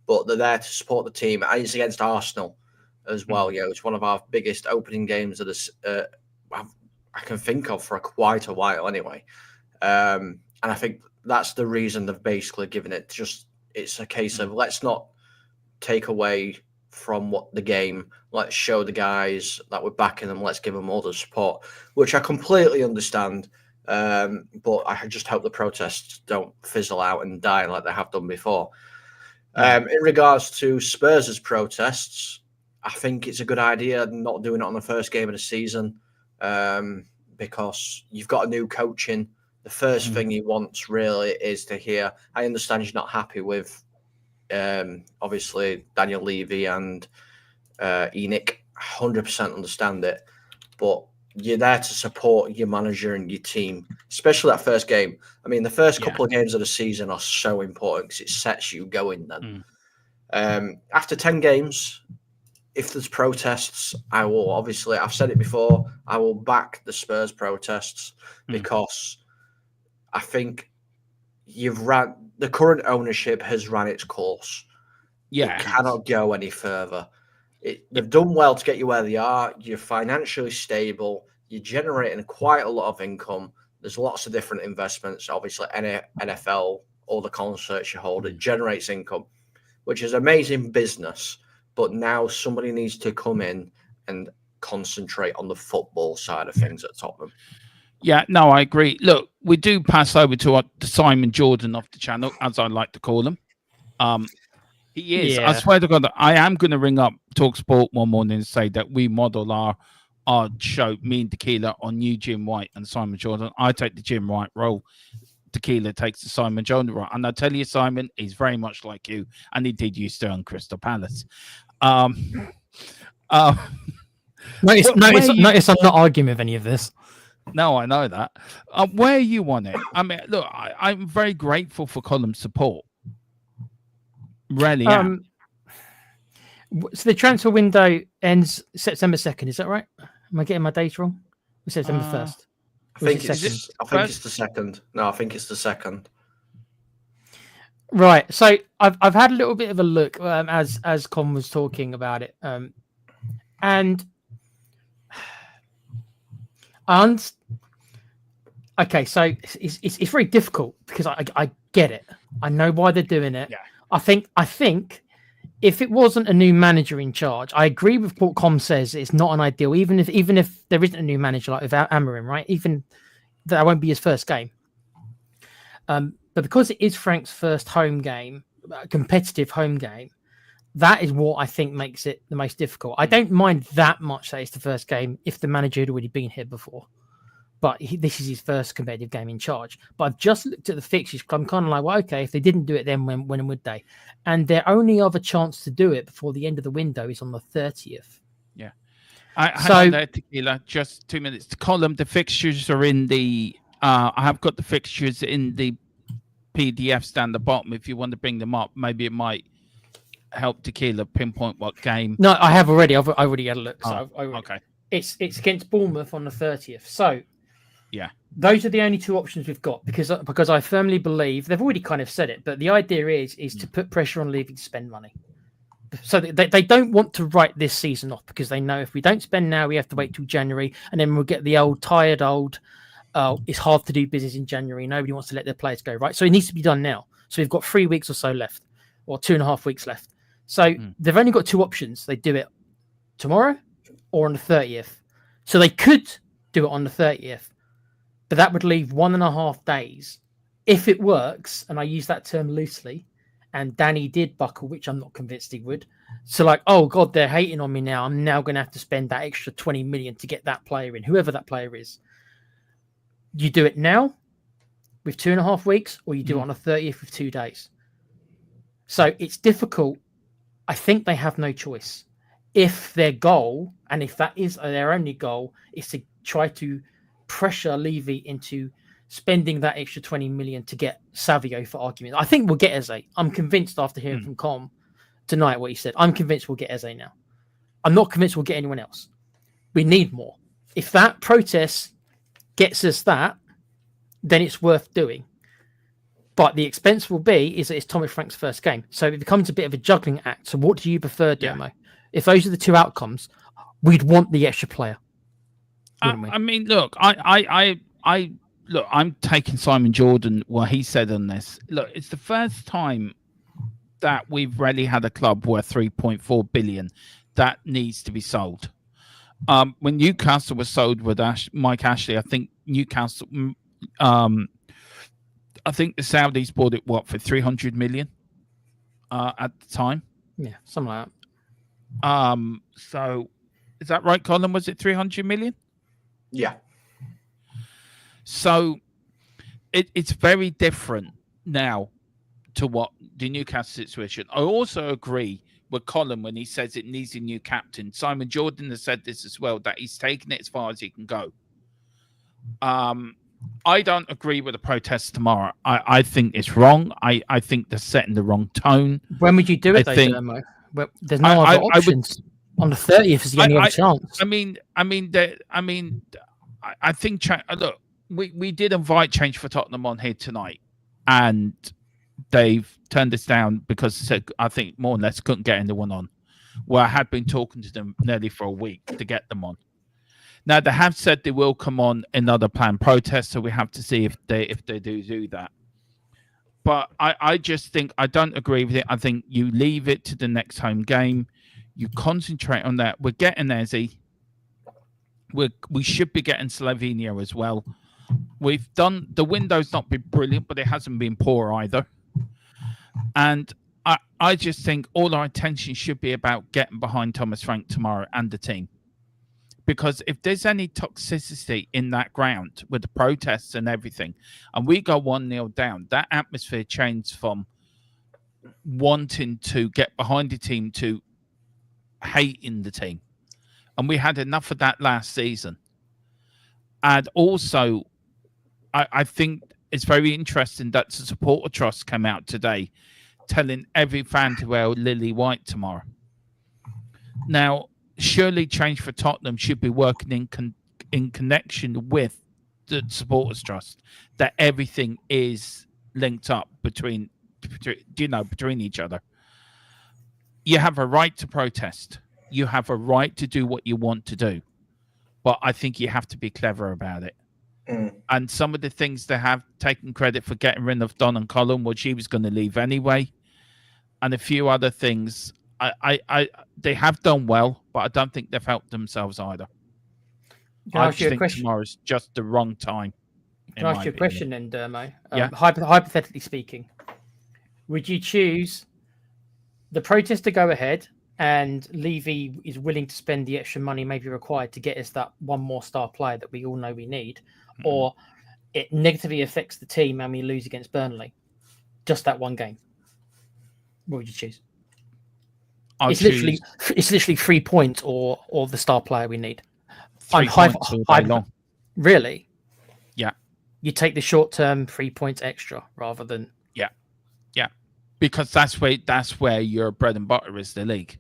But they're there to support the team. And it's against Arsenal as well. It's one of our biggest opening games that I can think of for quite a while anyway. And I think that's the reason they've basically given it. It's a case of let's not take away from what the game. Let's show the guys that we're backing them. Let's give them all the support, which I completely understand. But I just hope the protests don't fizzle out and die like they have done before. In regards to Spurs' protests, I think it's a good idea not doing it on the first game of the season because you've got a new coach in. The first thing he wants really is to hear, I understand you're not happy with obviously Daniel Levy and Enoch. 100% understand it, but you're there to support your manager and your team, especially that first game. I mean, the first couple of games of the season are so important because it sets you going then. After 10 games, if there's protests, I will obviously, I've said it before, I will back the Spurs protests because I think the current ownership has ran its course. Yeah. It cannot go any further. They've done well to get you where they are. You're financially stable. You're generating quite a lot of income. There's lots of different investments. Obviously, NFL, all the concerts you hold, it generates income, which is amazing business. But now somebody needs to come in and concentrate on the football side of things at Tottenham. Yeah, no, I agree. Look, we do pass over to Simon Jordan of the channel, as I like to call him. He is. I swear to God, I am going to ring up TalkSport one morning and say that we model our show, me and Tequila, on you, Jim White, and Simon Jordan. I take the Jim White role. Tequila takes the Simon Jordan role. And I tell you, Simon, he's very much like you, and he did used to own Crystal Palace. Notice I'm not arguing with any of this. No, I know that. Where are you on it? I mean, look, I'm very grateful for Column's support. Really am. So the transfer window ends September 2nd, is that right? Am I getting my dates wrong? Or September 1st? I think it's the second. No, I think it's the second. Right. So I've had a little bit of a look as Con was talking about it. And okay, so it's very difficult because I get it. I know why they're doing it. Yeah. I think if it wasn't a new manager in charge, I agree with what Com says. It's not an ideal, even if there isn't a new manager like without Amorim, right? Even that won't be his first game. But because it is Frank's first home game, competitive home game, that is what I think makes it the most difficult. I don't mind that much that it's the first game if the manager had already been here before. But this is his first competitive game in charge. But I've just looked at the fixtures. I'm kind of like, well, okay, if they didn't do it then, when would they? And their only other chance to do it before the end of the window is on the 30th. Yeah. Hang on there, Tequila. Just 2 minutes. The column, the fixtures are in the... I have got the fixtures in the PDFs down the bottom if you want to bring them up. Maybe it might help Tequila pinpoint what game. No, I have already. I already had a look. So Okay. It's against Bournemouth on the 30th. So Yeah. those are the only two options we've got because I firmly believe they've already kind of said it, but the idea is to put pressure on Levy to spend money. So they don't want to write this season off because they know if we don't spend now, we have to wait till January, and then we'll get the tired old. It's hard to do business in January. Nobody wants to let their players go, right? So it needs to be done now. So we've got 3 weeks or so left, or 2.5 weeks left. So they've only got two options. They do it tomorrow or on the 30th. So they could do it on the 30th, but that would leave 1.5 days. If it works, and I use that term loosely, and Danny did buckle, which I'm not convinced he would. So like, oh God, they're hating on me now. I'm now going to have to spend that extra 20 million to get that player in, whoever that player is. You do it now with 2.5 weeks, or you do it on the 30th with 2 days. So it's difficult. I think they have no choice. If their goal, and if that is their only goal, is to try to pressure Levy into spending that extra 20 million to get Savio, for argument. I think we'll get Eze. I'm convinced after hearing from Com tonight what he said. I'm convinced we'll get Eze now. I'm not convinced we'll get anyone else. We need more. If that protest gets us that, then it's worth doing. But the expense will be is that it's Thomas Frank's first game. So it becomes a bit of a juggling act. So what do you prefer, Dermo? Yeah. If those are the two outcomes, we'd want the extra player. I mean, look, look, I'm taking Simon Jordan, what he said on this. Look, it's the first time that we've really had a club worth 3.4 billion that needs to be sold. When Newcastle was sold with Mike Ashley, I think Newcastle, I think the Saudis bought it, for 300 million at the time? Yeah, something like that. So is that right, Colin? Was it 300 million? Yeah. So it's very different now to what the Newcastle situation. I also agree with Colin when he says it needs a new captain. Simon Jordan has said this as well, that he's taken it as far as he can go. I don't agree with the protest tomorrow. I think it's wrong. I think they're setting the wrong tone. When would you do it, Dermo? But there's no other options. On the 30th is the only other chance. I think, look, we did invite Change for Tottenham on here tonight, and they've turned us down because I think more or less couldn't get anyone on. Well, I had been talking to them nearly for a week to get them on. Now they have said they will come on another planned protest, so we have to see if they do that. But I just think I don't agree with it. I think you leave it to the next home game. You concentrate on that. We're getting Eze. We should be getting Slovenia as well. We've done the window's not been brilliant, but it hasn't been poor either. And I just think all our attention should be about getting behind Thomas Frank tomorrow and the team. Because if there's any toxicity in that ground with the protests and everything, and we go 1-0 down, that atmosphere changes from wanting to get behind the team to hating the team. And we had enough of that last season. And also, I think it's very interesting that the supporter trust came out today telling every fan to wear Lily White tomorrow. Now, surely Change for Tottenham should be working in connection with the supporters trust, that everything is linked up between each other. You have a right to protest. You have a right to do what you want to do. But I think you have to be clever about it. And some of the things they have taken credit for getting rid of Don and Colin, which he was going to leave anyway, and a few other things. They have done well, but I don't think they've helped themselves either. I just think tomorrow's just the wrong time. Can I ask you a question then, Dermo? Yeah. Hypothetically speaking, would you choose the protest to go ahead and Levy is willing to spend the extra money maybe required to get us that one more star player that we all know we need, or it negatively affects the team and we lose against Burnley? Just that one game. What would you choose? It's literally 3 points or the star player we need. 3 points all day long. Really? Yeah. You take the short term 3 points extra rather than because that's where your bread and butter is, the league.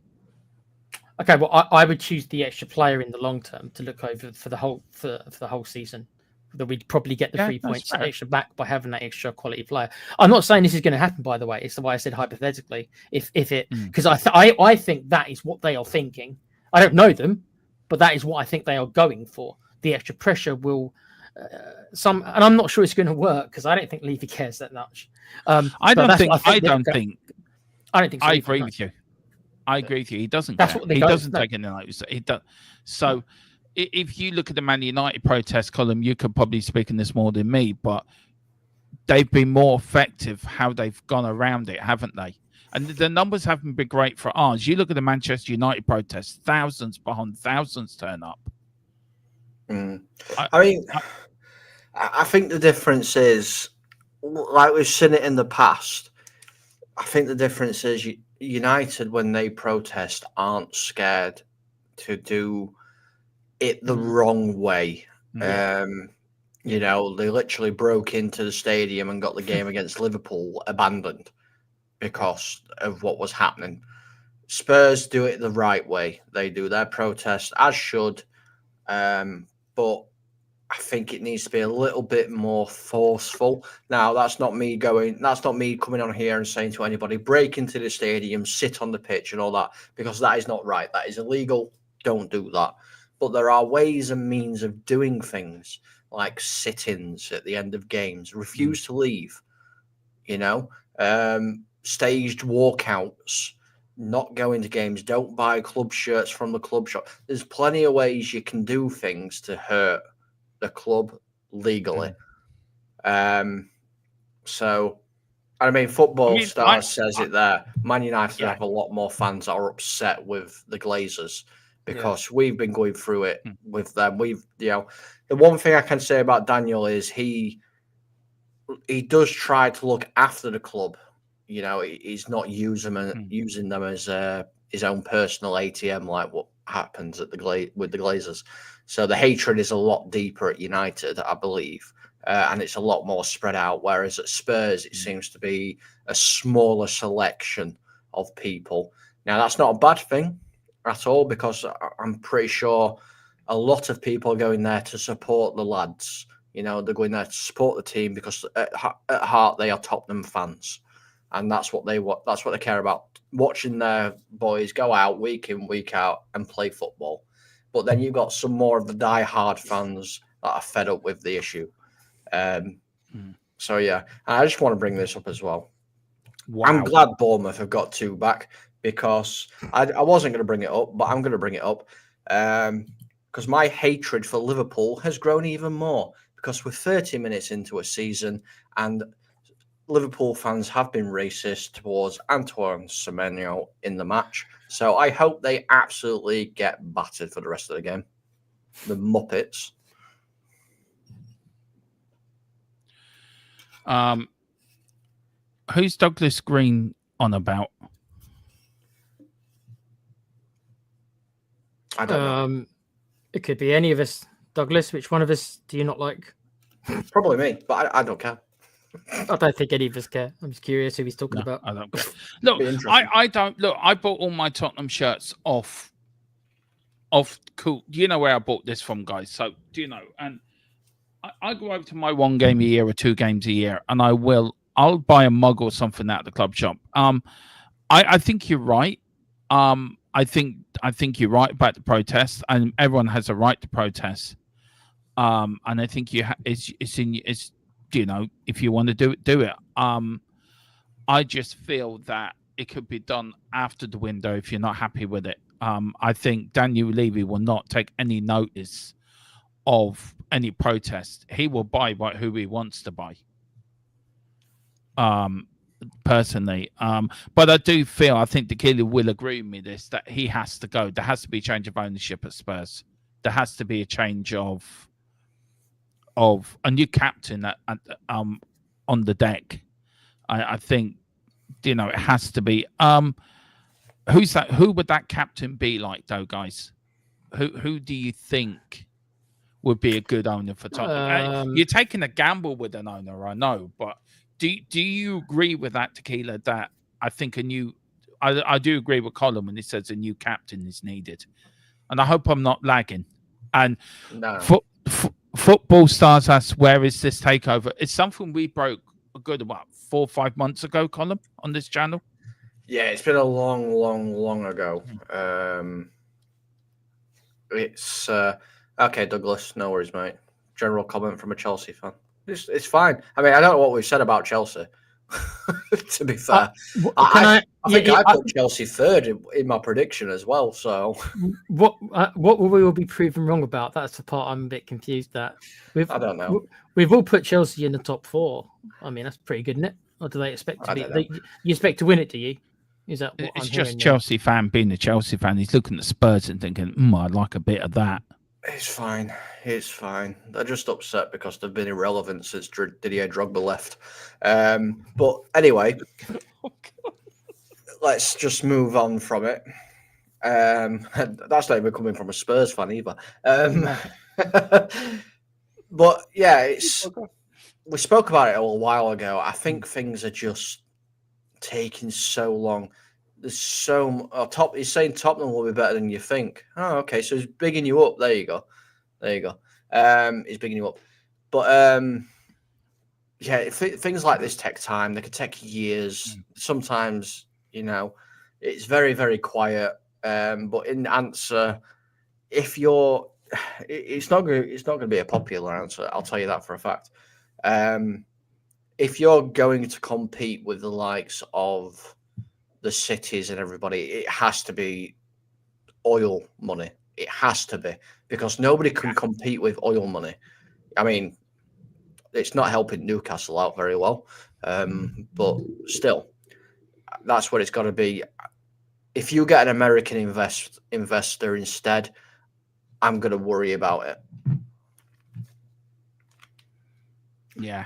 Okay, well, I would choose the extra player in the long term to look over for the whole season. That we'd probably get the 3 points extra back by having that extra quality player. I'm not saying this is going to happen, by the way. It's the way I said hypothetically. If it, because I think that is what they are thinking. I don't know them, but that is what I think they are going for. The extra pressure will and I'm not sure it's going to work because I don't think Levy cares that much. I don't think. I don't think. So I agree with you. I agree with you. He doesn't. That's care. what He doesn't take any notice. He does. So, if you look at the Man United protest column, you could probably speak on this more than me, but they've been more effective how they've gone around it, haven't they? And the numbers haven't been great for ours. You look at the Manchester United protest; thousands upon thousands turn up. I think the difference is, like we've seen it in the past. I think the difference is United, when they protest, aren't scared to do it the wrong way. Yeah. You know, they literally broke into the stadium and got the game against Liverpool abandoned because of what was happening. Spurs do it the right way. They do their protest as should, but I think it needs to be a little bit more forceful. Now, that's not me coming on here and saying to anybody, break into the stadium, sit on the pitch and all that, because that is not right. That is illegal. Don't do that. But there are ways and means of doing things like sit-ins at the end of games, refuse to leave, staged walkouts, not going to games, don't buy club shirts from the club shop. There's plenty of ways you can do things to hurt the club legally. So, I mean, Football Stars says it there. Man United have a lot more fans that are upset with the Glazers because we've been going through it with them. The one thing I can say about Daniel is he does try to look after the club. He's not using them as his own personal ATM like what happens at with the Glazers. So the hatred is a lot deeper at United, I believe, and it's a lot more spread out. Whereas at Spurs, it seems to be a smaller selection of people. Now, that's not a bad thing at all, because I'm pretty sure a lot of people are going there to support the lads. They're going there to support the team because at heart they are Tottenham fans, and that's what they care about. Watching their boys go out week in, week out and play football. But then you've got some more of the die-hard fans that are fed up with the issue. So, yeah, I just want to bring this up as well. Wow. I'm glad Bournemouth have got 2 back, because I wasn't going to bring it up, but I'm going to bring it up because my hatred for Liverpool has grown even more, because we're 30 minutes into a season and Liverpool fans have been racist towards Antoine Semenyo in the match. So I hope they absolutely get battered for the rest of the game. The Muppets. Who's Douglas Green on about? I don't know. It could be any of us. Douglas, which one of us do you not like? Probably me, but I don't care. I don't think any of us care. I'm just curious who he's talking about. I don't care. Look, I don't look. I bought all my Tottenham shirts off. Cool. Do you know where I bought this from, guys? So do you know? And I go over to my 1 game a year or 2 games a year, and I'll buy a mug or something out of the club shop. I think you're right. I think you're right about the protest, and everyone has a right to protest. And I think it's if you want to do it. I just feel that it could be done after the window if you're not happy with it. I think Daniel Levy will not take any notice of any protest. He will buy who he wants to buy. Personally, but I think Tequila will agree with me that he has to go. There has to be a change of ownership at Spurs. There has to be a change of a new captain on the deck. I think it has to be. Who's that? Who would that captain be like, though, guys? Who do you think would be a good owner for Tottenham? You're taking a gamble with an owner, I know, but do you agree with that, Tequila, that I think I do agree with Colin when he says a new captain is needed, and I hope I'm not lagging. And No. Football Stars asks, where is this takeover? It's something we broke a good 4 or 5 months ago, Colin, on this channel. Yeah, it's been a long ago. It's okay, Douglas. No worries, mate. General comment from a Chelsea fan. It's fine. I mean, I don't know what we've said about Chelsea. To be fair, I think I put Chelsea third in my prediction as well. So what will we all be proven wrong about? That's the part I'm a bit confused at. I don't know. We've all put Chelsea in the top 4. I mean, that's pretty good, isn't it? Or do they expect to be? You expect to win it? Do you? Is that what it's I'm just hearing Chelsea fan being a Chelsea fan? He's looking at Spurs and thinking, I'd like a bit of that. It's fine. It's fine. They're just upset because they've been irrelevant since Didier Drogba left. But anyway, let's just move on from it. That's not even coming from a Spurs fan either. But yeah, we spoke about it a while ago. I think things are just taking so long. There's he's saying Tottenham will be better than you think. Oh, okay. So he's bigging you up. There you go. He's bigging you up. But yeah, things like this take time. They could take years. Sometimes, it's very, very quiet. But in answer, it's not going to be a popular answer. I'll tell you that for a fact. If you're going to compete with the likes of the cities and everybody, it has to be oil money. It has to be, because nobody can compete with oil money. I mean, it's not helping Newcastle out very well, but still, that's what it's got to be. If you get an American investor instead, I'm going to worry about it. Yeah.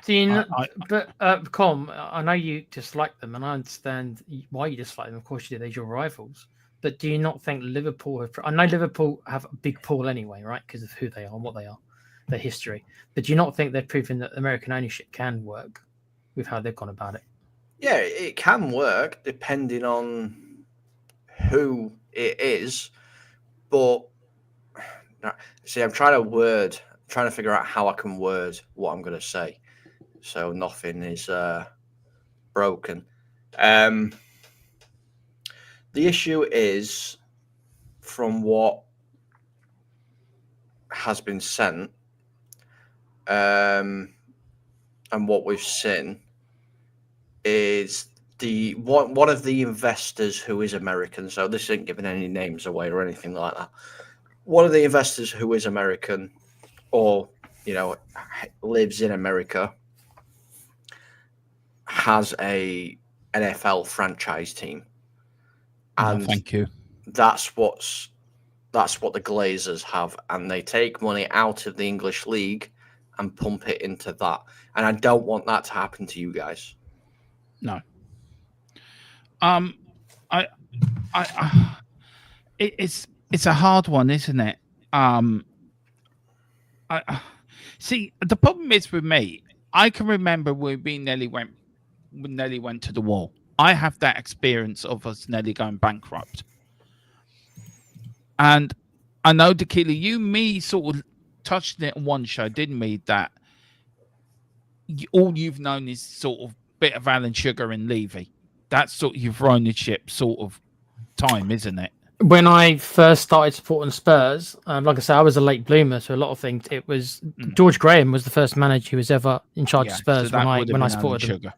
Com, I know you dislike them, and I understand why you dislike them. Of course you do. They're your rivals. But do you not think Liverpool I know Liverpool have a big pull anyway, right? Because of who they are and what they are, their history. But do you not think they've proven that American ownership can work with how they've gone about it? Yeah, it can work depending on who it is. But see, I'm trying to figure out how I can word what I'm going to say, so nothing is broken. The issue is, from what has been sent and what we've seen, is one of the investors who is American. So this isn't giving any names away or anything like that. One of the investors who is American, or lives in America, has a NFL franchise team, and thank you. That's what the Glazers have, and they take money out of the English league and pump it into that. And I don't want that to happen to you guys. No. It's a hard one, isn't it? See, the problem is with me, I can remember when we nearly went to the wall. I have that experience of us nearly going bankrupt. And I know, Dakila, me sort of touched it on one show, didn't we? That all you've known is sort of bit of Alan Sugar and Levy. That's sort of your ownership sort of time, isn't it? When I first started supporting Spurs, like I said, I was a late bloomer, so a lot of things. It was George Graham was the first manager who was ever in charge of Spurs so when I supported them. Sugar.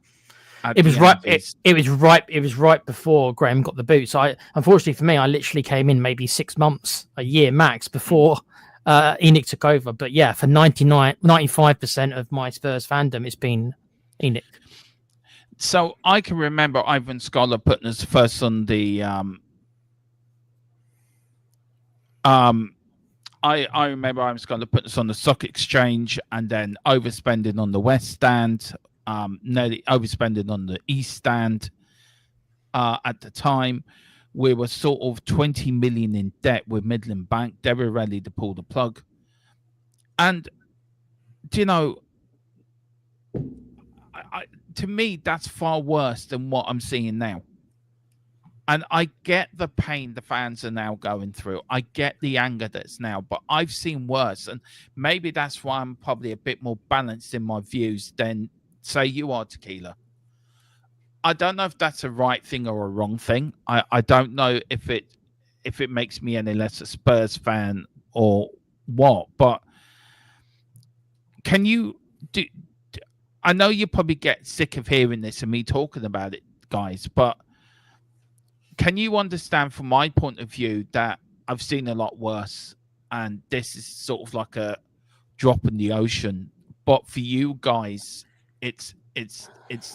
It was right. It was right before Graham got the boot. So unfortunately for me, I literally came in maybe 6 months, a year max, before ENIC took over. But yeah, for 95% of my Spurs fandom, it's been ENIC. So I can remember Ivan Scholar putting us first on the. I remember Ivan Scholar putting us on the stock exchange, and then overspending on the West Stand. Nearly overspending on the East Stand. At the time, we were sort of 20 million in debt with Midland Bank. They were ready to pull the plug. And, to me, that's far worse than what I'm seeing now. And I get the pain the fans are now going through. I get the anger that's now, but I've seen worse. And maybe that's why I'm probably a bit more balanced in my views than, say, you are, Tequila. I don't know if that's a right thing or a wrong thing. I don't know if it makes me any less a Spurs fan or what. But can you do? I know you probably get sick of hearing this and me talking about it, guys, but can you understand from my point of view that I've seen a lot worse and this is sort of like a drop in the ocean, but for you guys it's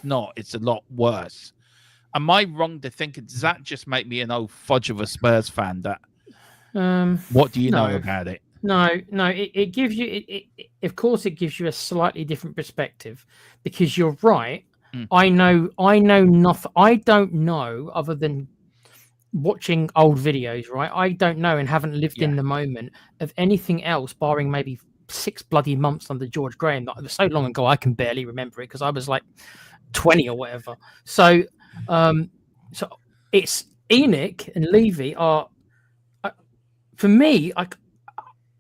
not, it's a lot worse. Am I wrong to think, does that just make me an old fudge of a Spurs fan? That what do you know about it? No, it gives you of course it gives you a slightly different perspective, because you're right. I know nothing. I don't know, other than watching old videos, right? I don't know and haven't lived in the moment of anything else, barring maybe 6 bloody months under George Graham. That was so long ago I can barely remember it, because I was like 20 or whatever. So so it's Enoch and Levy are, for me,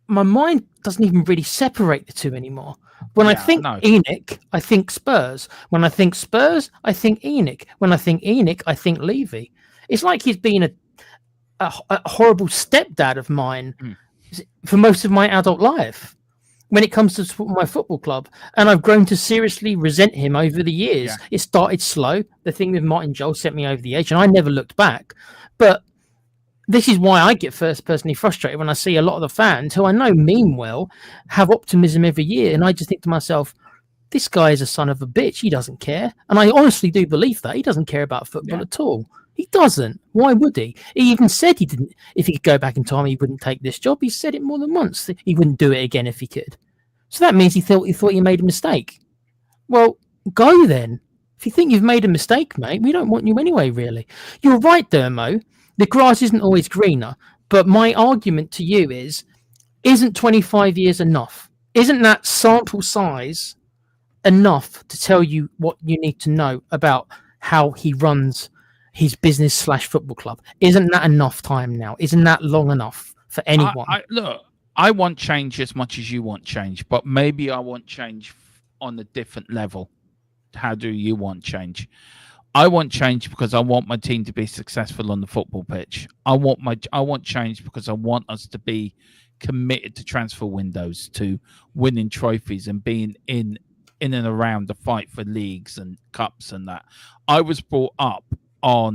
my mind doesn't even really separate the two anymore. When I think Enoch, I think Spurs. When I think Spurs, I think Enoch. When I think Enoch, I think Levy. It's like he's been a horrible stepdad of mine for most of my adult life when it comes to my football club. And I've grown to seriously resent him over the years. Yeah. It started slow. The thing with Martin Joel sent me over the edge, and I never looked back. But this is why I get personally frustrated when I see a lot of the fans, who I know mean well, have optimism every year. And I just think to myself, this guy is a son of a bitch. He doesn't care. And I honestly do believe that. He doesn't care about football at all. He doesn't. Why would he? He even said he didn't. If he could go back in time, he wouldn't take this job. He said it more than once. He wouldn't do it again if he could. So that means he thought he made a mistake. Well, go then. If you think you've made a mistake, mate, we don't want you anyway, really. You're right, Dermo. The grass isn't always greener. But my argument to you is, isn't 25 years enough? Isn't that sample size enough to tell you what you need to know about how he runs his business / football club? Isn't that enough time now? Isn't that long enough for anyone? Look, I want change as much as you want change, but maybe I want change on a different level. How do you want change? I want change because I want my team to be successful on the football pitch. I want change because I want us to be committed to transfer windows, to winning trophies and being in and around the fight for leagues and cups and that. I was brought up I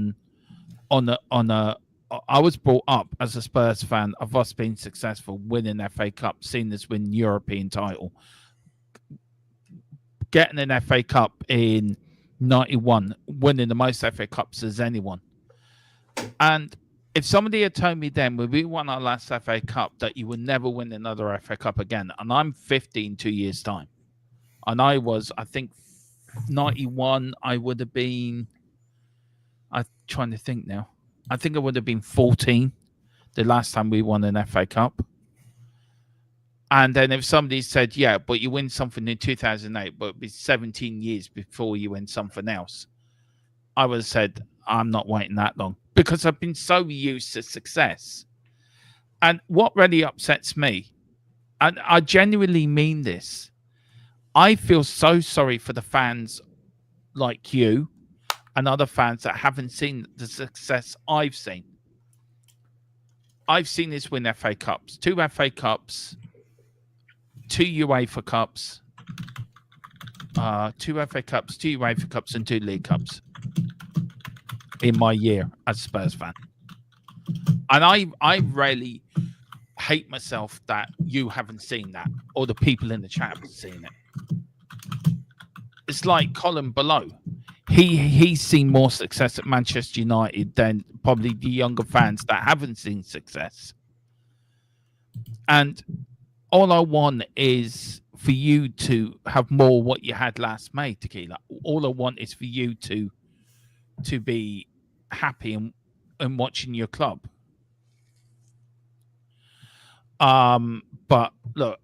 was brought up as a Spurs fan of us being successful, winning FA Cup, seeing us win European title, getting an FA Cup in 91, winning the most FA Cups as anyone. And if somebody had told me then, when we won our last FA Cup, that you would never win another FA Cup again, and I'm 50 in 2 years' time, and I think 91, I would have been, I'm trying to think now, I think I would have been 14 the last time we won an FA Cup. And then if somebody said, yeah, but you win something in 2008, but it'd be 17 years before you win something else, I would have said, I'm not waiting that long, because I've been so used to success. And what really upsets me, and I genuinely mean this, I feel so sorry for the fans like you and other fans that haven't seen the success I've seen. I've seen this win FA Cups, 2 FA Cups, 2 UEFA Cups, 2 FA Cups, 2 UEFA Cups, and 2 League Cups in my year as a Spurs fan. And I really hate myself that you haven't seen that, or the people in the chat haven't seen it. It's like Colin below. He's seen more success at Manchester United than probably the younger fans that haven't seen success. And all I want is for you to have more what you had last May, Tequila. All I want is for you to be happy and watching your club. But look,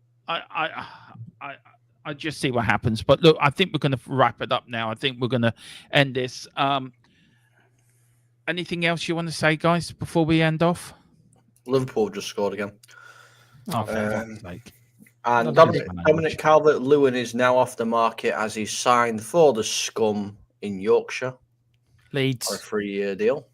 I just see what happens. But look, I think we're going to wrap it up now. I think we're going to end this. Anything else you want to say, guys, before we end off? Liverpool just scored again. Oh, for fuck's sake. And Not Dominic Calvert-Lewin is now off the market as he's signed for the Scum in Yorkshire for a Leeds. 3-year deal.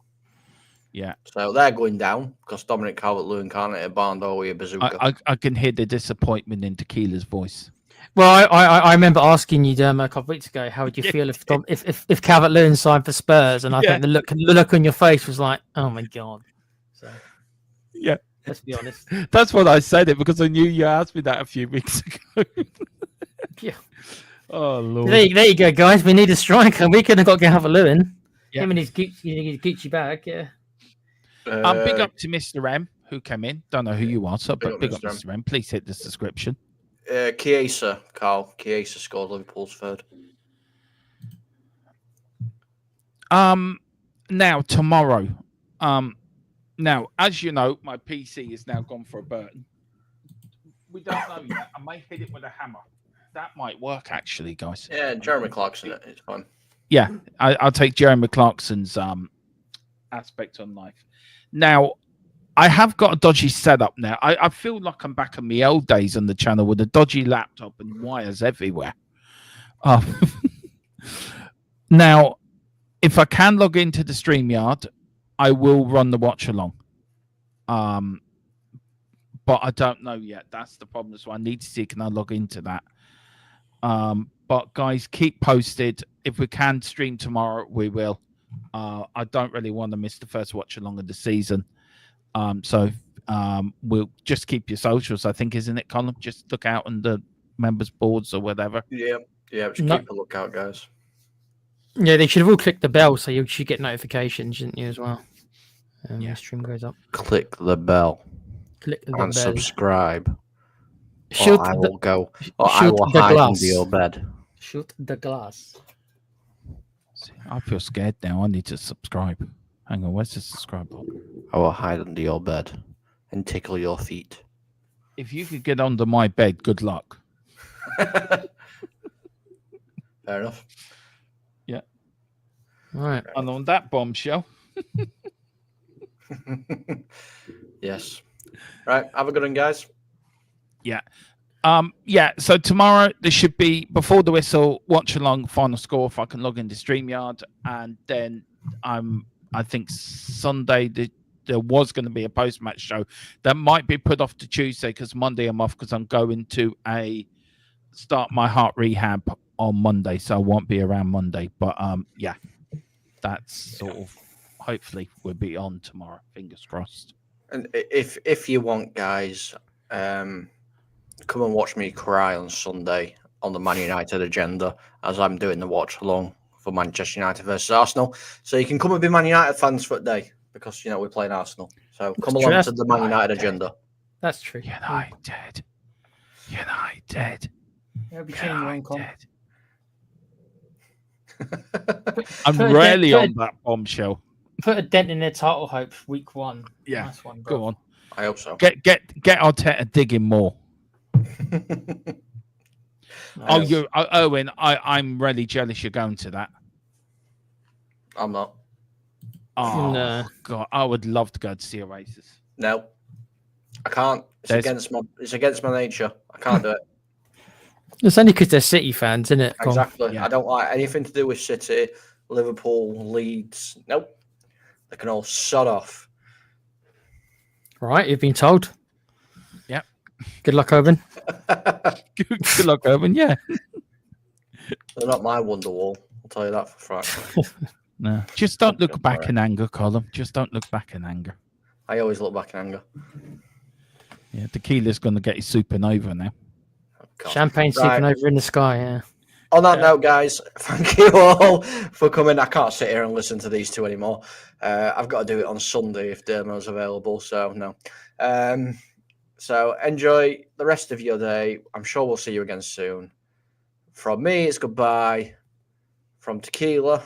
Yeah. So they're going down because Dominic Calvert-Lewin can't hit a barn door with a bazooka. I can hear the disappointment in Tequila's voice. Well, I remember asking you, Dermo, a couple of weeks ago, how would you feel if Calvert-Lewin signed for Spurs? And I think the look on your face was like, oh my god. So Yeah. let's be honest. That's what I said it because I knew you asked me that a few weeks ago. Yeah. Oh Lord. There you go, guys. We need a striker. We could have got Calvert-Lewin. Yeah. Him and his Gucci bag. Yeah. Big up to Mr. M who came in. Don't know who you are, so but big up Mr. Mr. M. Please hit the subscription. Chiesa, Carl. Chiesa scored Liverpool's third. Now tomorrow. Now, as you know, my PC is now gone for a burn. We don't know yet. I may hit it with a hammer. That might work, actually, guys. Yeah, Jeremy Clarkson. It's fine. Yeah, I'll take Jeremy Clarkson's aspect on life. Now, I have got a dodgy setup now. I feel like I'm back in the old days on the channel with a dodgy laptop and wires everywhere. Now, if I can log into the StreamYard, I will run the watch along. But I don't know yet. That's the problem. So I need to see can I log into that. But guys, keep posted. If we can stream tomorrow, we will. I don't really want to miss the first watch along of the season. So we'll just keep your socials, I think, isn't it, Colin? Just look out on the members' boards or whatever. Yeah, just keep a lookout, guys. Yeah, they should have all clicked the bell so you should get notifications, shouldn't you, as well? The stream goes up. Click the bell. Click the and bell. subscribe. Shoot or I the, will go. Or I shoot will the hide glass. under your bed. Shoot the glass. I feel scared now. I need to subscribe. Hang on, where's the subscribe button? I will hide under your bed and tickle your feet. If you could get under my bed, good luck. Fair enough. Yeah. All right. And on that bombshell. Yes. Right. Have a good one, guys. Yeah. So tomorrow there should be before the whistle, watch along final score if I can log into StreamYard, and then I think Sunday there was going to be a post-match show that might be put off to Tuesday because Monday I'm off because I'm going to start my heart rehab on Monday, so I won't be around Monday. But yeah, that's sort of hopefully we'll be on tomorrow. Fingers crossed. And if you want, guys, come and watch me cry on Sunday on the Man United agenda as I'm doing the watch along for Manchester United versus Arsenal. So you can come and be Man United fans for a day because, you know, we're playing Arsenal. So come along to the Man United agenda. That's true. United. They'll be cheering you on, Con. I'm rarely on that bombshell. Put a dent in their title hopes week 1. Yeah, Nice one, bro. go on. I hope so. Get Arteta digging more. Owen, I'm really jealous you're going to that. I'm not. Oh No. God, I would love to go to see Oasis. No. I can't. It's against my nature. I can't do it. It's only because they're City fans, isn't it? Con? Exactly. Yeah. I don't like anything to do with City, Liverpool, Leeds. Nope. They can all sod off. Right, you've been told. Yep. Good luck, Owen. Good luck, Owen. Yeah. They're not my Wonderwall. I'll tell you that for front. No. Just don't look back in anger, Colin. Just don't look back in anger. I always look back in anger. Yeah, Tequila's going to get his supernova now. Oh, God. Champagne Right. supernova in the sky, yeah. On that note, guys, thank you all for coming. I can't sit here and listen to these two anymore. I've got to do it on Sunday if Dermo's available, so no. So enjoy the rest of your day. I'm sure we'll see you again soon. From me, it's goodbye. From Tequila.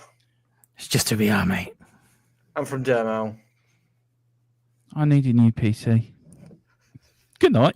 It's just a VR, mate. And from Dermo. I need a new PC. Good night.